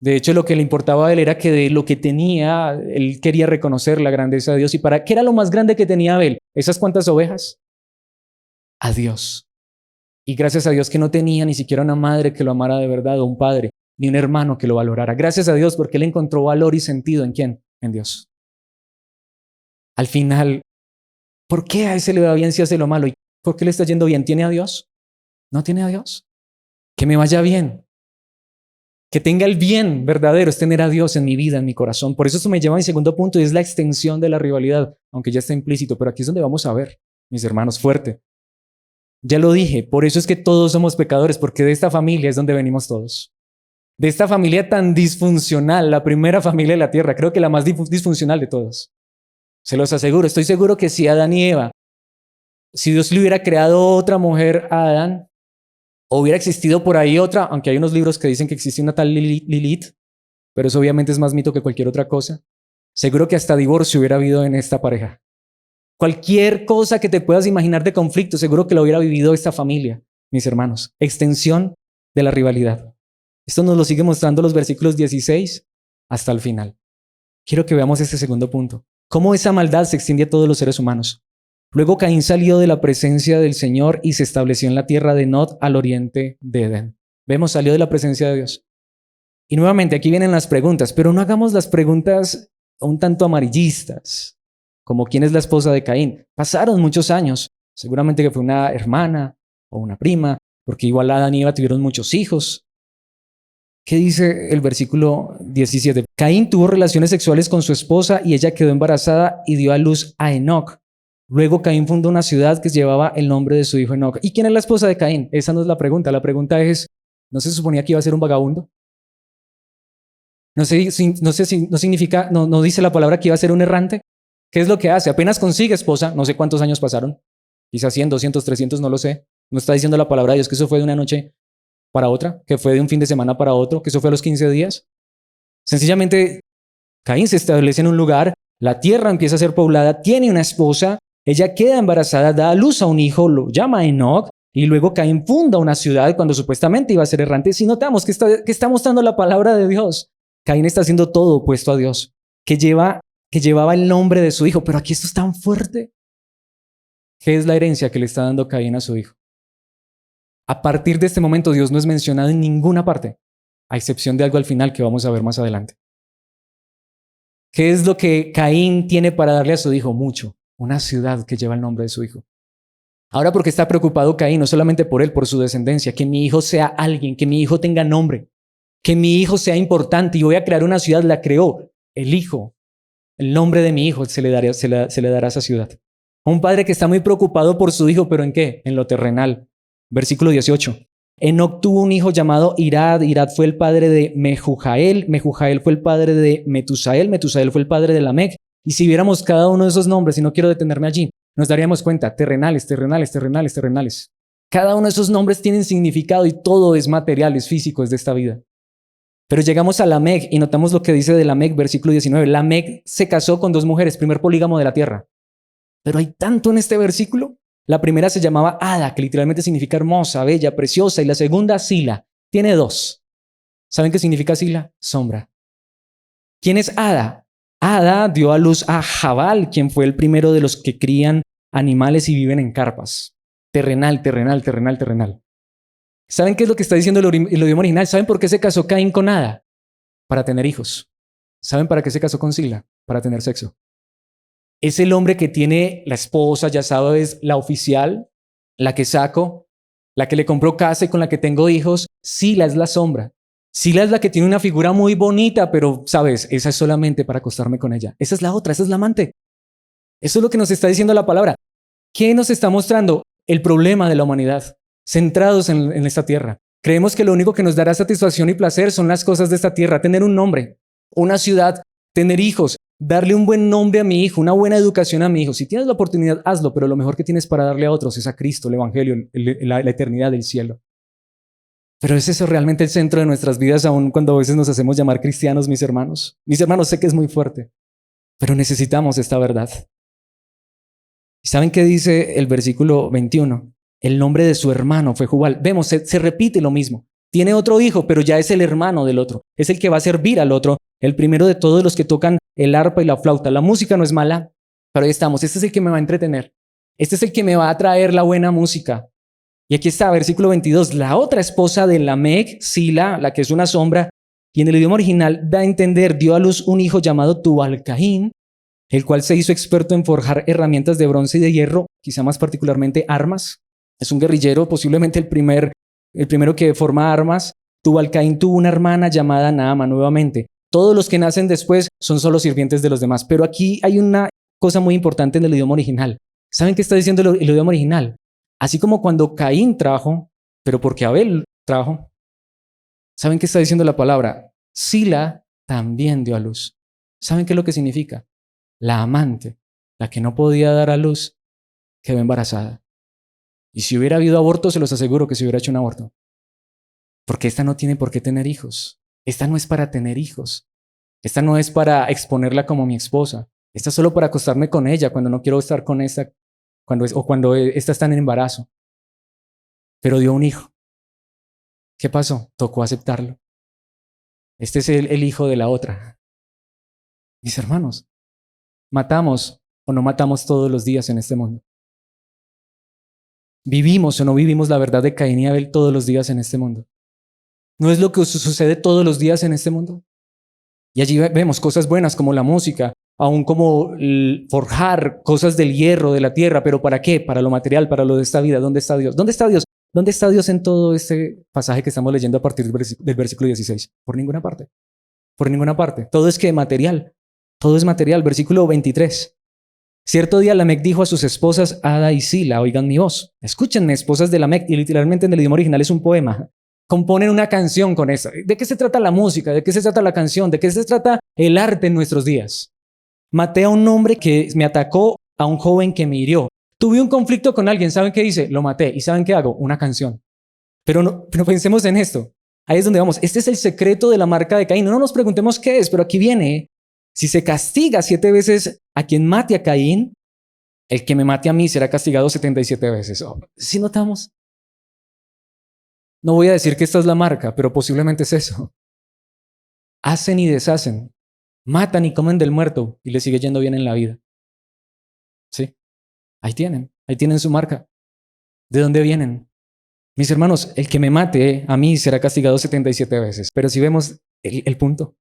De hecho, lo que le importaba a él era que de lo que tenía, él quería reconocer la grandeza de Dios. ¿Y para qué era lo más grande que tenía Abel? ¿Esas cuantas ovejas? A Dios. Y gracias a Dios que no tenía ni siquiera una madre que lo amara de verdad o un padre, ni un hermano que lo valorara. Gracias a Dios porque él encontró valor y sentido ¿en quién? En Dios. Al final, ¿por qué a ese le va bien si hace lo malo? ¿Y por qué le está yendo bien? ¿Tiene a Dios? ¿No tiene a Dios? Que me vaya bien. Que tenga el bien verdadero es tener a Dios en mi vida, en mi corazón. Por eso esto me lleva a mi segundo punto y es la extensión de la rivalidad, aunque ya está implícito, pero aquí es donde vamos a ver, mis hermanos, fuerte. Ya lo dije, por eso es que todos somos pecadores, porque de esta familia es donde venimos todos. De esta familia tan disfuncional, la primera familia de la tierra, creo que la más disfuncional de todas. Se los aseguro, estoy seguro que si Adán y Eva, si Dios le hubiera creado otra mujer a Adán, o hubiera existido por ahí otra, aunque hay unos libros que dicen que existe una tal Lilith, pero eso obviamente es más mito que cualquier otra cosa, seguro que hasta divorcio hubiera habido en esta pareja. Cualquier cosa que te puedas imaginar de conflicto, seguro que lo hubiera vivido esta familia, mis hermanos. Extensión de la rivalidad. Esto nos lo sigue mostrando los versículos 16 hasta el final. Quiero que veamos este segundo punto. Cómo esa maldad se extiende a todos los seres humanos. Luego Caín salió de la presencia del Señor y se estableció en la tierra de Nod al oriente de Edén. Vemos, salió de la presencia de Dios. Y nuevamente aquí vienen las preguntas, pero no hagamos las preguntas un tanto amarillistas, como quién es la esposa de Caín. Pasaron muchos años, seguramente que fue una hermana o una prima, porque igual Adán y Eva tuvieron muchos hijos. ¿Qué dice el versículo 17? Caín tuvo relaciones sexuales con su esposa y ella quedó embarazada y dio a luz a Enoc. Luego Caín fundó una ciudad que llevaba el nombre de su hijo Enoc. ¿Y quién es la esposa de Caín? Esa no es la pregunta. La pregunta es, ¿no se suponía que iba a ser un vagabundo? No dice la palabra que iba a ser un errante. ¿Qué es lo que hace? Apenas consigue esposa, no sé cuántos años pasaron, quizás 100, 200, 300, no lo sé. No está diciendo la palabra de Dios que eso fue de una noche para otra, que fue de un fin de semana para otro, que eso fue a los 15 días. Sencillamente, Caín se establece en un lugar, la tierra empieza a ser poblada, tiene una esposa, ella queda embarazada, da a luz a un hijo, lo llama Enoc, y luego Caín funda una ciudad cuando supuestamente iba a ser errante. Si notamos que está mostrando la palabra de Dios, Caín está haciendo todo opuesto a Dios, que llevaba el nombre de su hijo. Pero aquí esto es tan fuerte. ¿Qué es la herencia que le está dando Caín a su hijo? A partir de este momento Dios no es mencionado en ninguna parte, a excepción de algo al final que vamos a ver más adelante. ¿Qué es lo que Caín tiene para darle a su hijo? Mucho. Una ciudad que lleva el nombre de su hijo. Ahora, porque está preocupado Caín, no solamente por él, por su descendencia, que mi hijo sea alguien, que mi hijo tenga nombre, que mi hijo sea importante y voy a crear una ciudad, la creó el hijo. El nombre de mi hijo se le dará a esa ciudad. Un padre que está muy preocupado por su hijo, ¿pero en qué? En lo terrenal. Versículo 18. Enoc tuvo un hijo llamado Irad. Irad fue el padre de Mehujael. Mehujael fue el padre de Metusael. Metusael fue el padre de Lamec. Y si viéramos cada uno de esos nombres, y no quiero detenerme allí, nos daríamos cuenta, terrenales, terrenales, terrenales, terrenales. Cada uno de esos nombres tienen significado y todo es material, es físico, es de esta vida. Pero llegamos a Lamec y notamos lo que dice de Lamec, versículo 19. Lamec se casó con 2 mujeres, primer polígamo de la tierra. Pero hay tanto en este versículo. La primera se llamaba Ada, que literalmente significa hermosa, bella, preciosa, y la segunda Sila. Tiene 2. ¿Saben qué significa Sila? Sombra. ¿Quién es Ada? Ada dio a luz a Jabal, quien fue el primero de los que crían animales y viven en carpas. Terrenal, terrenal, terrenal, terrenal. ¿Saben qué es lo que está diciendo el idioma original? ¿Saben por qué se casó Caín con Ada? Para tener hijos. ¿Saben para qué se casó con Sila? Para tener sexo. Es el hombre que tiene la esposa, ya sabes, la oficial, la que saco, la que le compró casa y con la que tengo hijos. Sila es la sombra. Sila es la que tiene una figura muy bonita, pero, sabes, esa es solamente para acostarme con ella. Esa es la otra, esa es la amante. Eso es lo que nos está diciendo la palabra. ¿Qué nos está mostrando? El problema de la humanidad, centrados en esta tierra. Creemos que lo único que nos dará satisfacción y placer son las cosas de esta tierra, tener un nombre, una ciudad, tener hijos, darle un buen nombre a mi hijo, una buena educación a mi hijo. Si tienes la oportunidad, hazlo, pero lo mejor que tienes para darle a otros es a Cristo, el Evangelio, la eternidad del cielo. Pero ¿es eso realmente el centro de nuestras vidas, aun cuando a veces nos hacemos llamar cristianos, mis hermanos? Mis hermanos, sé que es muy fuerte, pero necesitamos esta verdad. ¿Y saben qué dice el versículo 21? El nombre de su hermano fue Jubal. Vemos, se repite lo mismo. Tiene otro hijo, pero ya es el hermano del otro. Es el que va a servir al otro. El primero de todos los que tocan el arpa y la flauta. La música no es mala, pero ahí estamos. Este es el que me va a entretener. Este es el que me va a traer la buena música. Y aquí está, versículo 22, la otra esposa de Lamec, Sila, la que es una sombra, y en el idioma original da a entender, dio a luz un hijo llamado Tubal-Caín, el cual se hizo experto en forjar herramientas de bronce y de hierro, quizá más particularmente armas. Es un guerrillero, posiblemente el primero que forma armas. Tubal-Caín tuvo una hermana llamada Naama nuevamente. Todos los que nacen después son solo sirvientes de los demás. Pero aquí hay una cosa muy importante en el idioma original. ¿Saben qué está diciendo el idioma original? Así como cuando Caín trajo, pero porque Abel trajo. ¿Saben qué está diciendo la palabra? Sila también dio a luz. ¿Saben qué es lo que significa? La amante, la que no podía dar a luz, quedó embarazada. Y si hubiera habido aborto, se los aseguro que se hubiera hecho un aborto. Porque esta no tiene por qué tener hijos. Esta no es para tener hijos. Esta no es para exponerla como mi esposa. Esta es solo para acostarme con ella cuando no quiero estar con esta, cuando esta está en embarazo. Pero dio un hijo. ¿Qué pasó? Tocó aceptarlo. Este es el hijo de la otra. Mis hermanos, matamos o no matamos todos los días en este mundo. Vivimos o no vivimos la verdad de Caín y Abel todos los días en este mundo. ¿No es lo que sucede todos los días en este mundo? Y allí vemos cosas buenas como la música, aún como forjar cosas del hierro, de la tierra, pero ¿para qué? Para lo material, para lo de esta vida. ¿Dónde está Dios? ¿Dónde está Dios? ¿Dónde está Dios en todo este pasaje que estamos leyendo a partir del versículo 16? Por ninguna parte. Por ninguna parte. Todo es que material. Todo es material. Versículo 23. Cierto día Lamec dijo a sus esposas Ada y Sila, oigan mi voz. Escúchenme, esposas de Lamec. Y literalmente en el idioma original es un poema. Componen una canción con eso. ¿De qué se trata la música? ¿De qué se trata la canción? ¿De qué se trata el arte en nuestros días? Maté a un hombre que me atacó, a un joven que me hirió. Tuve un conflicto con alguien, ¿saben qué dice? Lo maté. ¿Y saben qué hago? Una canción. Pero pensemos en esto. Ahí es donde vamos. Este es el secreto de la marca de Caín. No nos preguntemos qué es, pero aquí viene. Si se castiga 7 veces a quien mate a Caín, el que me mate a mí será castigado 77 veces. ¿Sí notamos? No voy a decir que esta es la marca, pero posiblemente es eso. Hacen y deshacen. Matan y comen del muerto y les sigue yendo bien en la vida. ¿Sí? Ahí tienen su marca. ¿De dónde vienen? Mis hermanos, el que me mate a mí será castigado 77 veces. Pero si vemos el punto,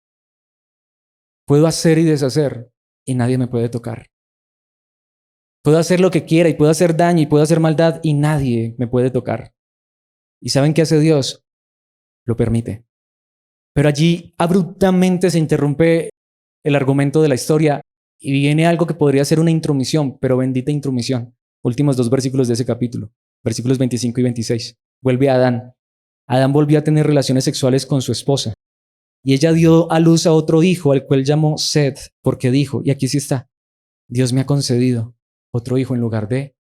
puedo hacer y deshacer y nadie me puede tocar. Puedo hacer lo que quiera y puedo hacer daño y puedo hacer maldad y nadie me puede tocar. ¿Y saben qué hace Dios? Lo permite. Pero allí abruptamente se interrumpe el argumento de la historia y viene algo que podría ser una intromisión, pero bendita intromisión. Últimos 2 versículos de ese capítulo, versículos 25 y 26. Vuelve a Adán. Adán volvió a tener relaciones sexuales con su esposa y ella dio a luz a otro hijo al cual llamó Set, porque dijo, y aquí sí está, Dios me ha concedido otro hijo en lugar de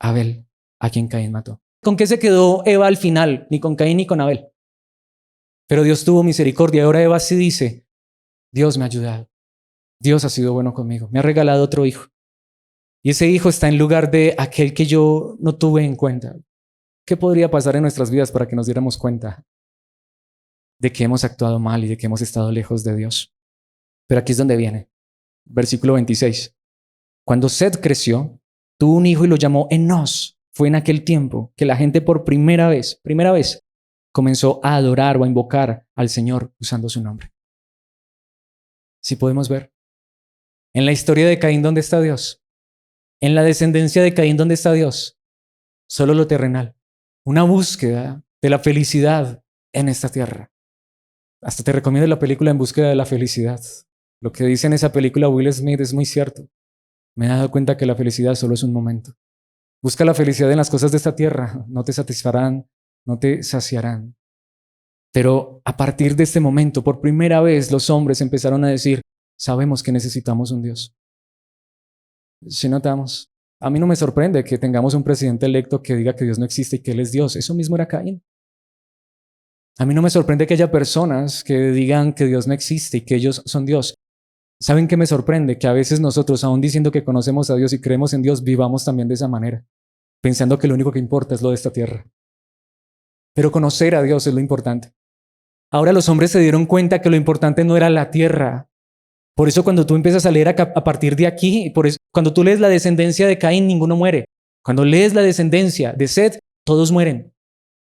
Abel, a quien Caín mató. ¿Con qué se quedó Eva al final? Ni con Caín ni con Abel. Pero Dios tuvo misericordia. Ahora Eva sí dice, Dios me ha ayudado. Dios ha sido bueno conmigo. Me ha regalado otro hijo. Y ese hijo está en lugar de aquel que yo no tuve en cuenta. ¿Qué podría pasar en nuestras vidas para que nos diéramos cuenta de que hemos actuado mal y de que hemos estado lejos de Dios? Pero aquí es donde viene. Versículo 26. Cuando Set creció, tuvo un hijo y lo llamó Enos. Fue en aquel tiempo que la gente por primera vez, comenzó a adorar o a invocar al Señor usando su nombre. ¿Sí podemos ver? En la historia de Caín, ¿dónde está Dios? En la descendencia de Caín, ¿dónde está Dios? Solo lo terrenal. Una búsqueda de la felicidad en esta tierra. Hasta te recomiendo la película En búsqueda de la felicidad. Lo que dice en esa película Will Smith es muy cierto. Me he dado cuenta que la felicidad solo es un momento. Busca la felicidad en las cosas de esta tierra. No te satisfarán, no te saciarán. Pero a partir de este momento, por primera vez, los hombres empezaron a decir, sabemos que necesitamos un Dios. Si notamos, a mí no me sorprende que tengamos un presidente electo que diga que Dios no existe y que Él es Dios. Eso mismo era Caín. A mí no me sorprende que haya personas que digan que Dios no existe y que ellos son Dios. ¿Saben qué me sorprende? Que a veces nosotros, aún diciendo que conocemos a Dios y creemos en Dios, vivamos también de esa manera, pensando que lo único que importa es lo de esta tierra. Pero conocer a Dios es lo importante. Ahora los hombres se dieron cuenta que lo importante no era la tierra. Por eso cuando tú empiezas a leer a partir de aquí, por eso, cuando tú lees la descendencia de Caín, ninguno muere. Cuando lees la descendencia de Set, todos mueren.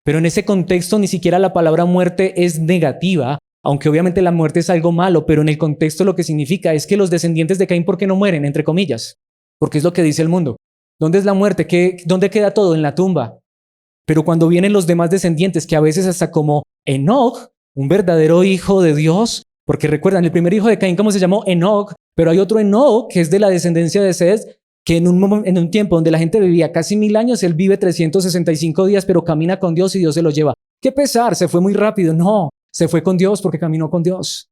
Pero en ese contexto ni siquiera la palabra muerte es negativa, aunque obviamente la muerte es algo malo, pero en el contexto lo que significa es que los descendientes de Caín, ¿por qué no mueren? Entre comillas, porque es lo que dice el mundo. ¿Dónde es la muerte? ¿Dónde queda todo? En la tumba. Pero cuando vienen los demás descendientes, que a veces hasta como Enoc, un verdadero hijo de Dios, porque recuerdan, el primer hijo de Caín, ¿cómo se llamó? Enoc, pero hay otro Enoc que es de la descendencia de Seth, que en un tiempo donde la gente vivía casi 1000 años, él vive 365 días, pero camina con Dios y Dios se lo lleva. ¿Qué pesar? ¿Se fue muy rápido? No, se fue con Dios porque caminó con Dios.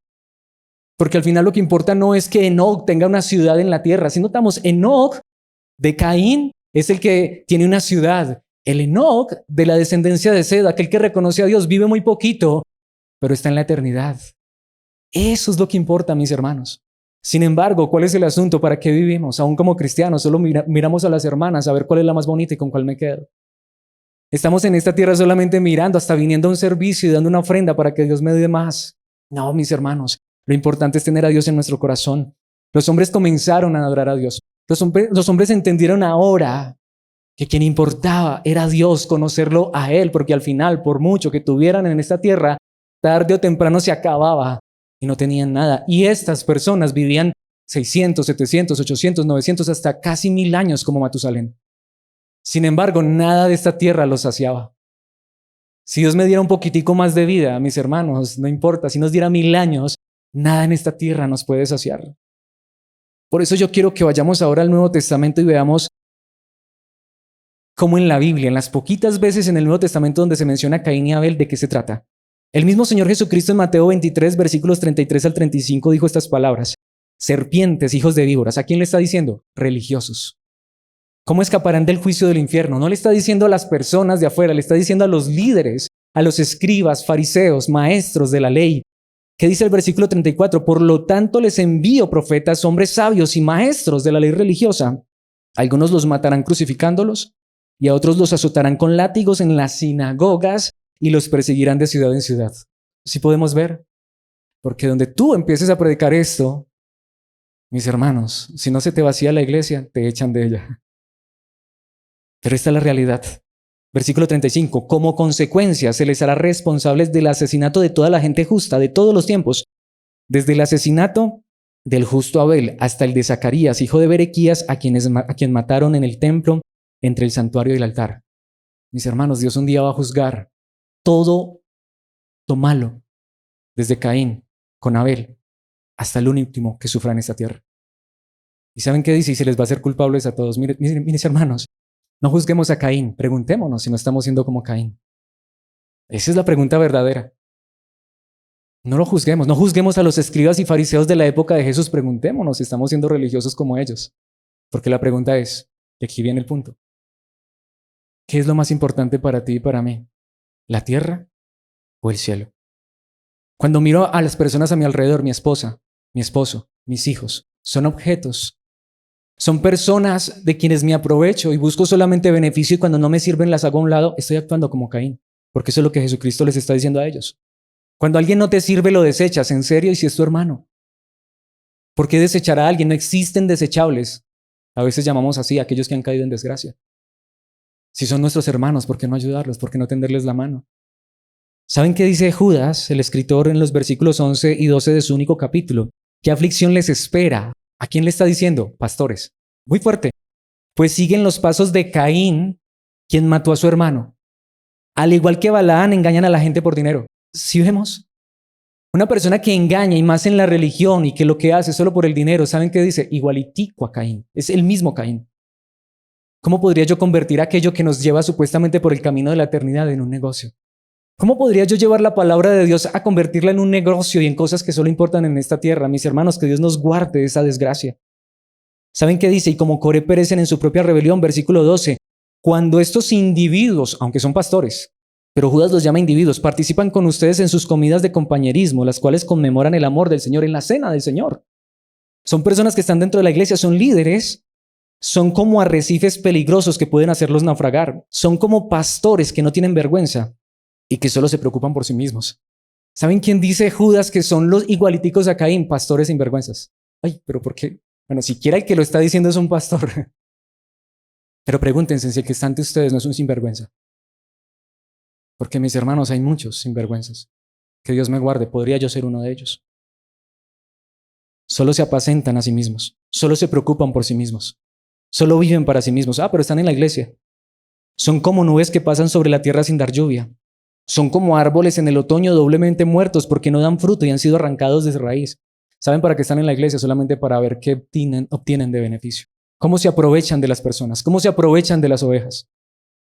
Porque al final lo que importa no es que Enoc tenga una ciudad en la tierra. Si notamos, Enoc de Caín es el que tiene una ciudad. El Enoc de la descendencia de Seth, aquel que reconoce a Dios, vive muy poquito, pero está en la eternidad. Eso es lo que importa, mis hermanos. Sin embargo, ¿cuál es el asunto? ¿Para qué vivimos? Aún como cristianos, solo miramos a las hermanas a ver cuál es la más bonita y con cuál me quedo. Estamos en esta tierra solamente mirando, hasta viniendo a un servicio y dando una ofrenda para que Dios me dé más. No, mis hermanos, lo importante es tener a Dios en nuestro corazón. Los hombres comenzaron a adorar a Dios. Los hombres entendieron ahora que quien importaba era Dios, conocerlo a Él, porque al final, por mucho que tuvieran en esta tierra, tarde o temprano se acababa y no tenían nada. Y estas personas vivían 600, 700, 800, 900, hasta casi 1000 años como Matusalén. Sin embargo, nada de esta tierra los saciaba. Si Dios me diera un poquitico más de vida, mis hermanos, no importa, si nos diera 1000 años, nada en esta tierra nos puede saciar. Por eso yo quiero que vayamos ahora al Nuevo Testamento y veamos cómo en la Biblia, en las poquitas veces en el Nuevo Testamento donde se menciona Caín y Abel, ¿de qué se trata? El mismo Señor Jesucristo en Mateo 23, versículos 33 al 35 dijo estas palabras: serpientes, hijos de víboras. ¿A quién le está diciendo? Religiosos. ¿Cómo escaparán del juicio del infierno? No le está diciendo a las personas de afuera, le está diciendo a los líderes, a los escribas, fariseos, maestros de la ley. ¿Qué dice el versículo 34? Por lo tanto les envío profetas, hombres sabios y maestros de la ley religiosa. Algunos los matarán crucificándolos y a otros los azotarán con látigos en las sinagogas y los perseguirán de ciudad en ciudad. ¿Sí podemos ver? Porque donde tú empieces a predicar esto, mis hermanos, si no se te vacía la iglesia, te echan de ella. Pero esta es la realidad. Versículo 35. Como consecuencia se les hará responsables del asesinato de toda la gente justa, de todos los tiempos, desde el asesinato del justo Abel hasta el de Zacarías, hijo de Berequías, a quien mataron en el templo entre el santuario y el altar. Mis hermanos, Dios un día va a juzgar todo lo malo, desde Caín con Abel hasta el último que sufra en esta tierra. ¿Y saben qué dice? Y se les va a hacer culpables a todos. Miren, mis hermanos, no juzguemos a Caín, preguntémonos si no estamos siendo como Caín. Esa es la pregunta verdadera. No lo juzguemos, no juzguemos a los escribas y fariseos de la época de Jesús, preguntémonos si estamos siendo religiosos como ellos. Porque la pregunta es, y aquí viene el punto, ¿qué es lo más importante para ti y para mí? ¿La tierra o el cielo? Cuando miro a las personas a mi alrededor, mi esposa, mi esposo, mis hijos, son objetos. Son personas de quienes me aprovecho y busco solamente beneficio y cuando no me sirven las hago a un lado. Estoy actuando como Caín, porque eso es lo que Jesucristo les está diciendo a ellos. Cuando alguien no te sirve, lo desechas, en serio, y si es tu hermano. ¿Por qué desechar a alguien? No existen desechables. A veces llamamos así a aquellos que han caído en desgracia. Si son nuestros hermanos, ¿por qué no ayudarlos? ¿Por qué no tenderles la mano? ¿Saben qué dice Judas, el escritor, en los versículos 11 y 12 de su único capítulo? ¿Qué aflicción les espera? ¿A quién le está diciendo? Pastores. Muy fuerte. Pues siguen los pasos de Caín, quien mató a su hermano. Al igual que Balaán, engañan a la gente por dinero. ¿Sí vemos? Una persona que engaña y más en la religión y que lo que hace solo por el dinero, ¿saben qué dice? Igualitico a Caín. Es el mismo Caín. ¿Cómo podría yo convertir aquello que nos lleva supuestamente por el camino de la eternidad en un negocio? ¿Cómo podría yo llevar la palabra de Dios a convertirla en un negocio y en cosas que solo importan en esta tierra? Mis hermanos, que Dios nos guarde de esa desgracia. ¿Saben qué dice? Y como Coré perecen en su propia rebelión, versículo 12. Cuando estos individuos, aunque son pastores, pero Judas los llama individuos, participan con ustedes en sus comidas de compañerismo, las cuales conmemoran el amor del Señor en la cena del Señor. Son personas que están dentro de la iglesia, son líderes, son como arrecifes peligrosos que pueden hacerlos naufragar, son como pastores que no tienen vergüenza y que solo se preocupan por sí mismos. ¿Saben quién dice Judas que son los igualiticos a Caín? Pastores sinvergüenzas. Ay, ¿pero por qué? Bueno, siquiera el que lo está diciendo es un pastor. Pero pregúntense si el que está ante ustedes no es un sinvergüenza. Porque mis hermanos hay muchos sinvergüenzas. Que Dios me guarde, podría yo ser uno de ellos. Solo se apacentan a sí mismos, solo se preocupan por sí mismos, solo viven para sí mismos. Pero están en la iglesia. Son como nubes que pasan sobre la tierra sin dar lluvia. Son como árboles en el otoño doblemente muertos porque no dan fruto y han sido arrancados de raíz. ¿Saben para qué están en la iglesia? Solamente para ver qué obtienen de beneficio. Cómo se aprovechan de las personas, cómo se aprovechan de las ovejas.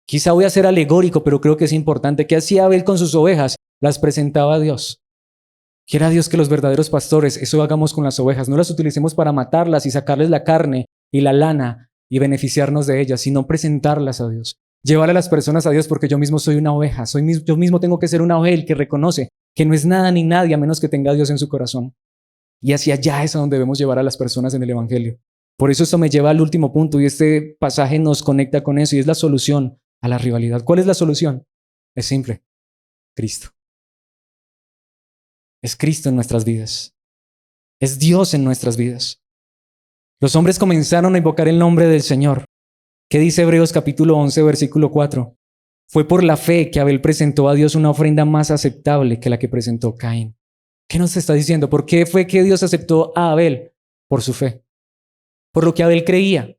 Quizá voy a ser alegórico, pero creo que es importante. ¿Qué hacía Abel con sus ovejas? Las presentaba a Dios. Quiera Dios que los verdaderos pastores eso hagamos con las ovejas. No las utilicemos para matarlas y sacarles la carne y la lana y beneficiarnos de ellas, sino presentarlas a Dios. Llevar a las personas a Dios, porque yo mismo soy una oveja. Yo mismo tengo que ser una oveja que reconoce que no es nada ni nadie a menos que tenga a Dios en su corazón. Y hacia allá es a donde debemos llevar a las personas en el Evangelio. Por eso esto me lleva al último punto y este pasaje nos conecta con eso y es la solución a la rivalidad. ¿Cuál es la solución? Es simple. Cristo. Es Cristo en nuestras vidas. Es Dios en nuestras vidas. Los hombres comenzaron a invocar el nombre del Señor. ¿Qué dice Hebreos capítulo 11, versículo 4? Fue por la fe que Abel presentó a Dios una ofrenda más aceptable que la que presentó Caín. ¿Qué nos está diciendo? ¿Por qué fue que Dios aceptó a Abel? Por su fe. Por lo que Abel creía.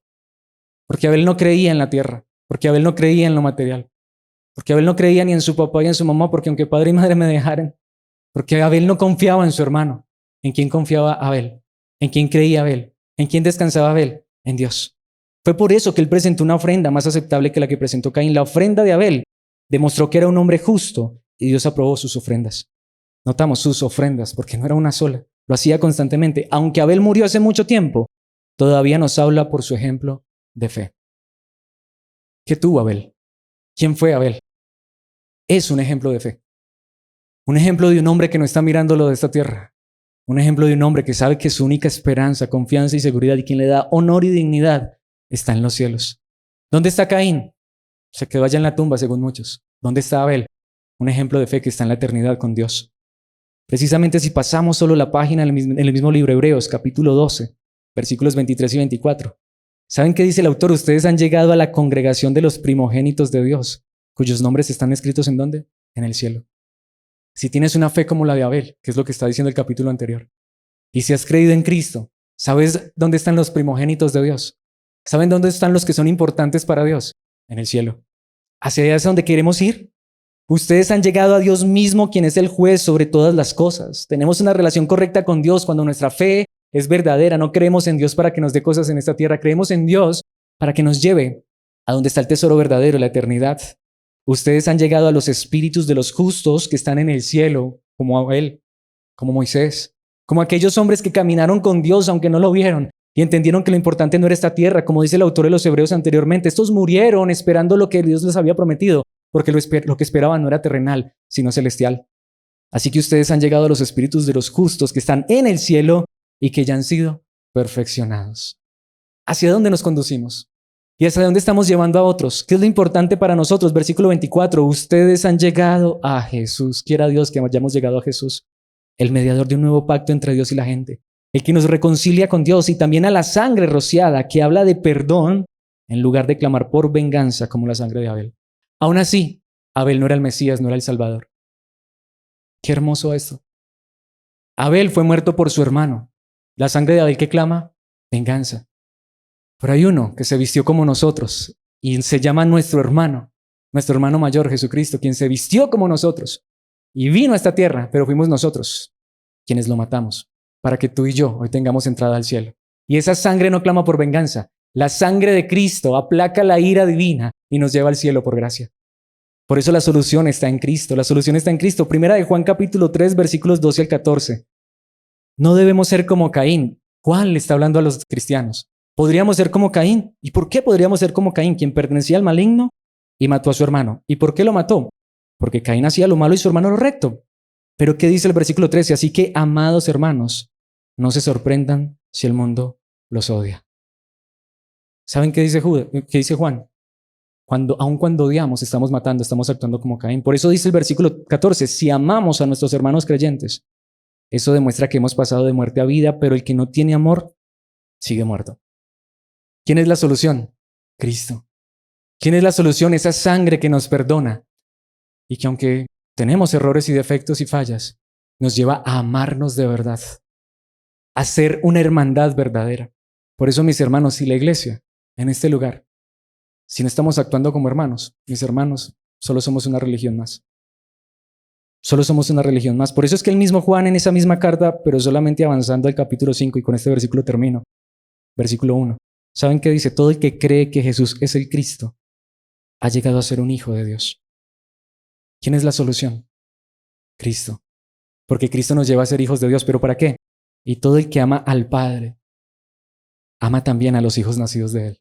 Porque Abel no creía en la tierra. Porque Abel no creía en lo material. Porque Abel no creía ni en su papá ni en su mamá, porque aunque padre y madre me dejaran. Porque Abel no confiaba en su hermano. ¿En quién confiaba Abel? ¿En quién creía Abel? ¿En quién descansaba Abel? En Dios. Fue por eso que él presentó una ofrenda más aceptable que la que presentó Caín. La ofrenda de Abel demostró que era un hombre justo y Dios aprobó sus ofrendas. Notamos sus ofrendas, porque no era una sola. Lo hacía constantemente. Aunque Abel murió hace mucho tiempo, todavía nos habla por su ejemplo de fe. ¿Qué tuvo Abel? ¿Quién fue Abel? Es un ejemplo de fe. Un ejemplo de un hombre que no está mirando lo de esta tierra. Un ejemplo de un hombre que sabe que su única esperanza, confianza y seguridad y quien le da honor y dignidad está en los cielos. ¿Dónde está Caín? Se quedó allá en la tumba, según muchos. ¿Dónde está Abel? Un ejemplo de fe que está en la eternidad con Dios. Precisamente si pasamos solo la página en el mismo libro Hebreos, capítulo 12, versículos 23 y 24. ¿Saben qué dice el autor? Ustedes han llegado a la congregación de los primogénitos de Dios, cuyos nombres están escritos ¿en dónde? En el cielo. Si tienes una fe como la de Abel, que es lo que está diciendo el capítulo anterior, y si has creído en Cristo, ¿sabes dónde están los primogénitos de Dios? ¿Saben dónde están los que son importantes para Dios? En el cielo. ¿Hacia allá es donde queremos ir? Ustedes han llegado a Dios mismo, quien es el juez sobre todas las cosas. Tenemos una relación correcta con Dios cuando nuestra fe es verdadera. No creemos en Dios para que nos dé cosas en esta tierra. Creemos en Dios para que nos lleve a donde está el tesoro verdadero, la eternidad. Ustedes han llegado a los espíritus de los justos que están en el cielo, como Abel, como Moisés, como aquellos hombres que caminaron con Dios aunque no lo vieron y entendieron que lo importante no era esta tierra, como dice el autor de los Hebreos anteriormente. Estos murieron esperando lo que Dios les había prometido, porque lo que esperaban no era terrenal, sino celestial. Así que ustedes han llegado a los espíritus de los justos que están en el cielo y que ya han sido perfeccionados. ¿Hacia dónde nos conducimos? ¿Y hacia dónde estamos llevando a otros? ¿Qué es lo importante para nosotros? Versículo 24, ustedes han llegado a Jesús. Quiera Dios que hayamos llegado a Jesús, el mediador de un nuevo pacto entre Dios y la gente, el que nos reconcilia con Dios, y también a la sangre rociada que habla de perdón en lugar de clamar por venganza como la sangre de Abel. Aún así, Abel no era el Mesías, no era el Salvador. Qué hermoso esto. Abel fue muerto por su hermano. La sangre de Abel que clama, venganza. Pero hay uno que se vistió como nosotros y se llama nuestro hermano mayor, Jesucristo, quien se vistió como nosotros y vino a esta tierra, pero fuimos nosotros quienes lo matamos para que tú y yo hoy tengamos entrada al cielo. Y esa sangre no clama por venganza. La sangre de Cristo aplaca la ira divina y nos lleva al cielo por gracia. Por eso la solución está en Cristo. La solución está en Cristo. Primera de Juan capítulo 3, versículos 12 al 14. No debemos ser como Caín. Juan le está hablando a los cristianos. Podríamos ser como Caín. ¿Y por qué podríamos ser como Caín, quien pertenecía al maligno y mató a su hermano? ¿Y por qué lo mató? Porque Caín hacía lo malo y su hermano lo recto. Pero ¿qué dice el versículo 13? Así que, amados hermanos, no se sorprendan si el mundo los odia. ¿Saben qué dice Juan? Aun cuando odiamos, estamos matando, estamos actuando como Caín. Por eso dice el versículo 14, si amamos a nuestros hermanos creyentes, eso demuestra que hemos pasado de muerte a vida, pero el que no tiene amor, sigue muerto. ¿Quién es la solución? Cristo. ¿Quién es la solución? Esa sangre que nos perdona. y que aunque tenemos errores y defectos y fallas, nos lleva a amarnos de verdad, a ser una hermandad verdadera. Por eso, mis hermanos, si la iglesia en este lugar, si no estamos actuando como hermanos, mis hermanos, solo somos una religión más. Solo somos una religión más. Por eso es que el mismo Juan en esa misma carta, pero solamente avanzando al capítulo 5, y con este versículo termino, versículo 1. ¿Saben qué dice? Todo el que cree que Jesús es el Cristo ha llegado a ser un hijo de Dios. ¿Quién es la solución? Cristo. Porque Cristo nos lleva a ser hijos de Dios. ¿Pero para qué? Y todo el que ama al Padre, ama también a los hijos nacidos de Él.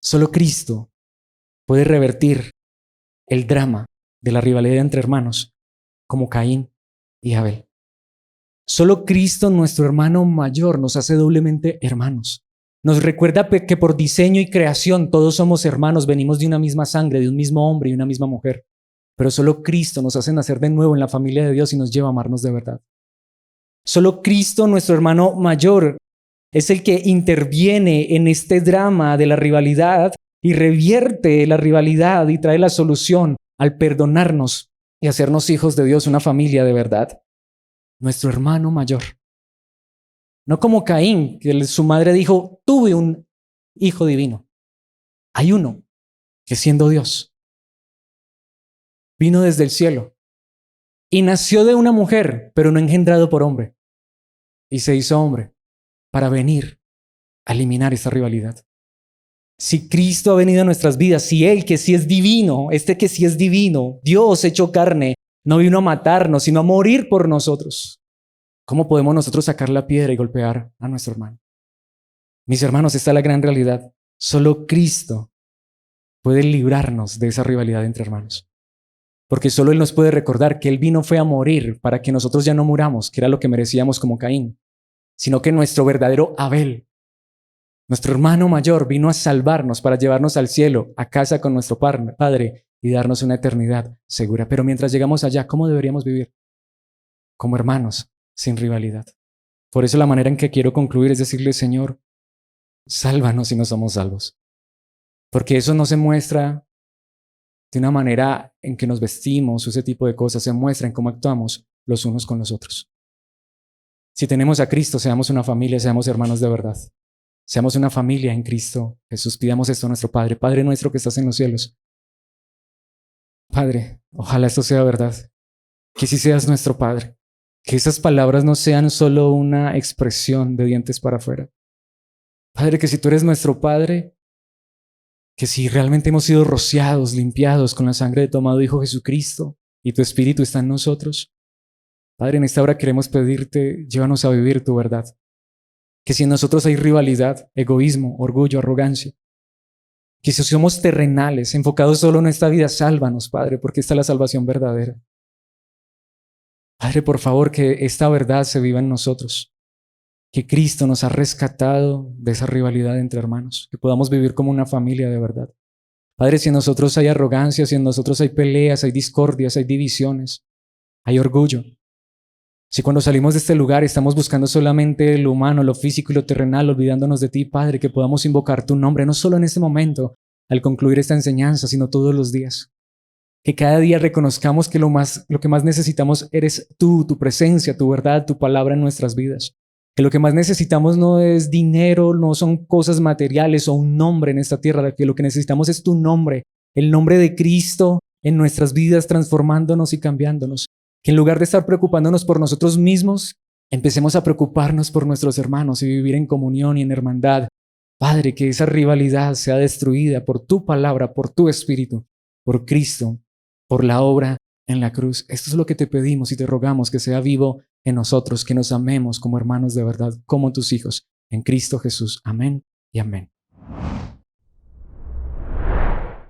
Solo Cristo puede revertir el drama de la rivalidad entre hermanos, como Caín y Abel. Solo Cristo, nuestro hermano mayor, nos hace doblemente hermanos. Nos recuerda que por diseño y creación todos somos hermanos, venimos de una misma sangre, de un mismo hombre y una misma mujer. Pero solo Cristo nos hace nacer de nuevo en la familia de Dios y nos lleva a amarnos de verdad. Solo Cristo, nuestro hermano mayor, es el que interviene en este drama de la rivalidad y revierte la rivalidad y trae la solución al perdonarnos y hacernos hijos de Dios, una familia de verdad. Nuestro hermano mayor. No como Caín, que su madre dijo, tuve un hijo divino. Hay uno que siendo Dios, vino desde el cielo y nació de una mujer, pero no engendrado por hombre. Y se hizo hombre para venir a eliminar esa rivalidad. Si Cristo ha venido a nuestras vidas, si Él que sí es divino, que sí es divino, Dios hecho carne, no vino a matarnos, sino a morir por nosotros, ¿cómo podemos nosotros sacar la piedra y golpear a nuestro hermano? Mis hermanos, esta es la gran realidad. Solo Cristo puede librarnos de esa rivalidad entre hermanos. Porque solo Él nos puede recordar que Él vino fue a morir para que nosotros ya no muramos, que era lo que merecíamos como Caín, sino que nuestro verdadero Abel, nuestro hermano mayor, vino a salvarnos para llevarnos al cielo, a casa con nuestro Padre y darnos una eternidad segura. Pero mientras llegamos allá, ¿cómo deberíamos vivir? Como hermanos, sin rivalidad. Por eso la manera en que quiero concluir es decirle, Señor, sálvanos si no somos salvos. Porque eso no se muestra de una manera en que nos vestimos o ese tipo de cosas, se muestra en cómo actuamos los unos con los otros. Si tenemos a Cristo, seamos una familia, seamos hermanos de verdad. Seamos una familia en Cristo Jesús. Pidamos esto a nuestro Padre. Padre nuestro que estás en los cielos. Padre, ojalá esto sea verdad. Que sí seas nuestro Padre. Que esas palabras no sean solo una expresión de dientes para afuera. Padre, que si tú eres nuestro Padre, que si realmente hemos sido rociados, limpiados con la sangre de tu amado Hijo Jesucristo y tu Espíritu está en nosotros. Padre, en esta hora queremos pedirte, llévanos a vivir tu verdad. Que si en nosotros hay rivalidad, egoísmo, orgullo, arrogancia, que si somos terrenales, enfocados solo en esta vida, sálvanos, Padre, porque esta es la salvación verdadera. Padre, por favor, que esta verdad se viva en nosotros. Que Cristo nos ha rescatado de esa rivalidad entre hermanos, que podamos vivir como una familia de verdad. Padre, si en nosotros hay arrogancia, si en nosotros hay peleas, hay discordias, hay divisiones, hay orgullo. Si cuando salimos de este lugar estamos buscando solamente lo humano, lo físico y lo terrenal, olvidándonos de ti, Padre, que podamos invocar tu nombre, no solo en este momento, al concluir esta enseñanza, sino todos los días. Que cada día reconozcamos que lo que más necesitamos eres tú, tu presencia, tu verdad, tu palabra en nuestras vidas. Que lo que más necesitamos no es dinero, no son cosas materiales o un nombre en esta tierra, que lo que necesitamos es tu nombre, el nombre de Cristo en nuestras vidas, transformándonos y cambiándonos. Que en lugar de estar preocupándonos por nosotros mismos, empecemos a preocuparnos por nuestros hermanos y vivir en comunión y en hermandad. Padre, que esa rivalidad sea destruida por tu palabra, por tu Espíritu, por Cristo, por la obra en la cruz. Esto es lo que te pedimos y te rogamos, que sea vivo en nosotros, que nos amemos como hermanos de verdad, como tus hijos, en Cristo Jesús. Amén y amén.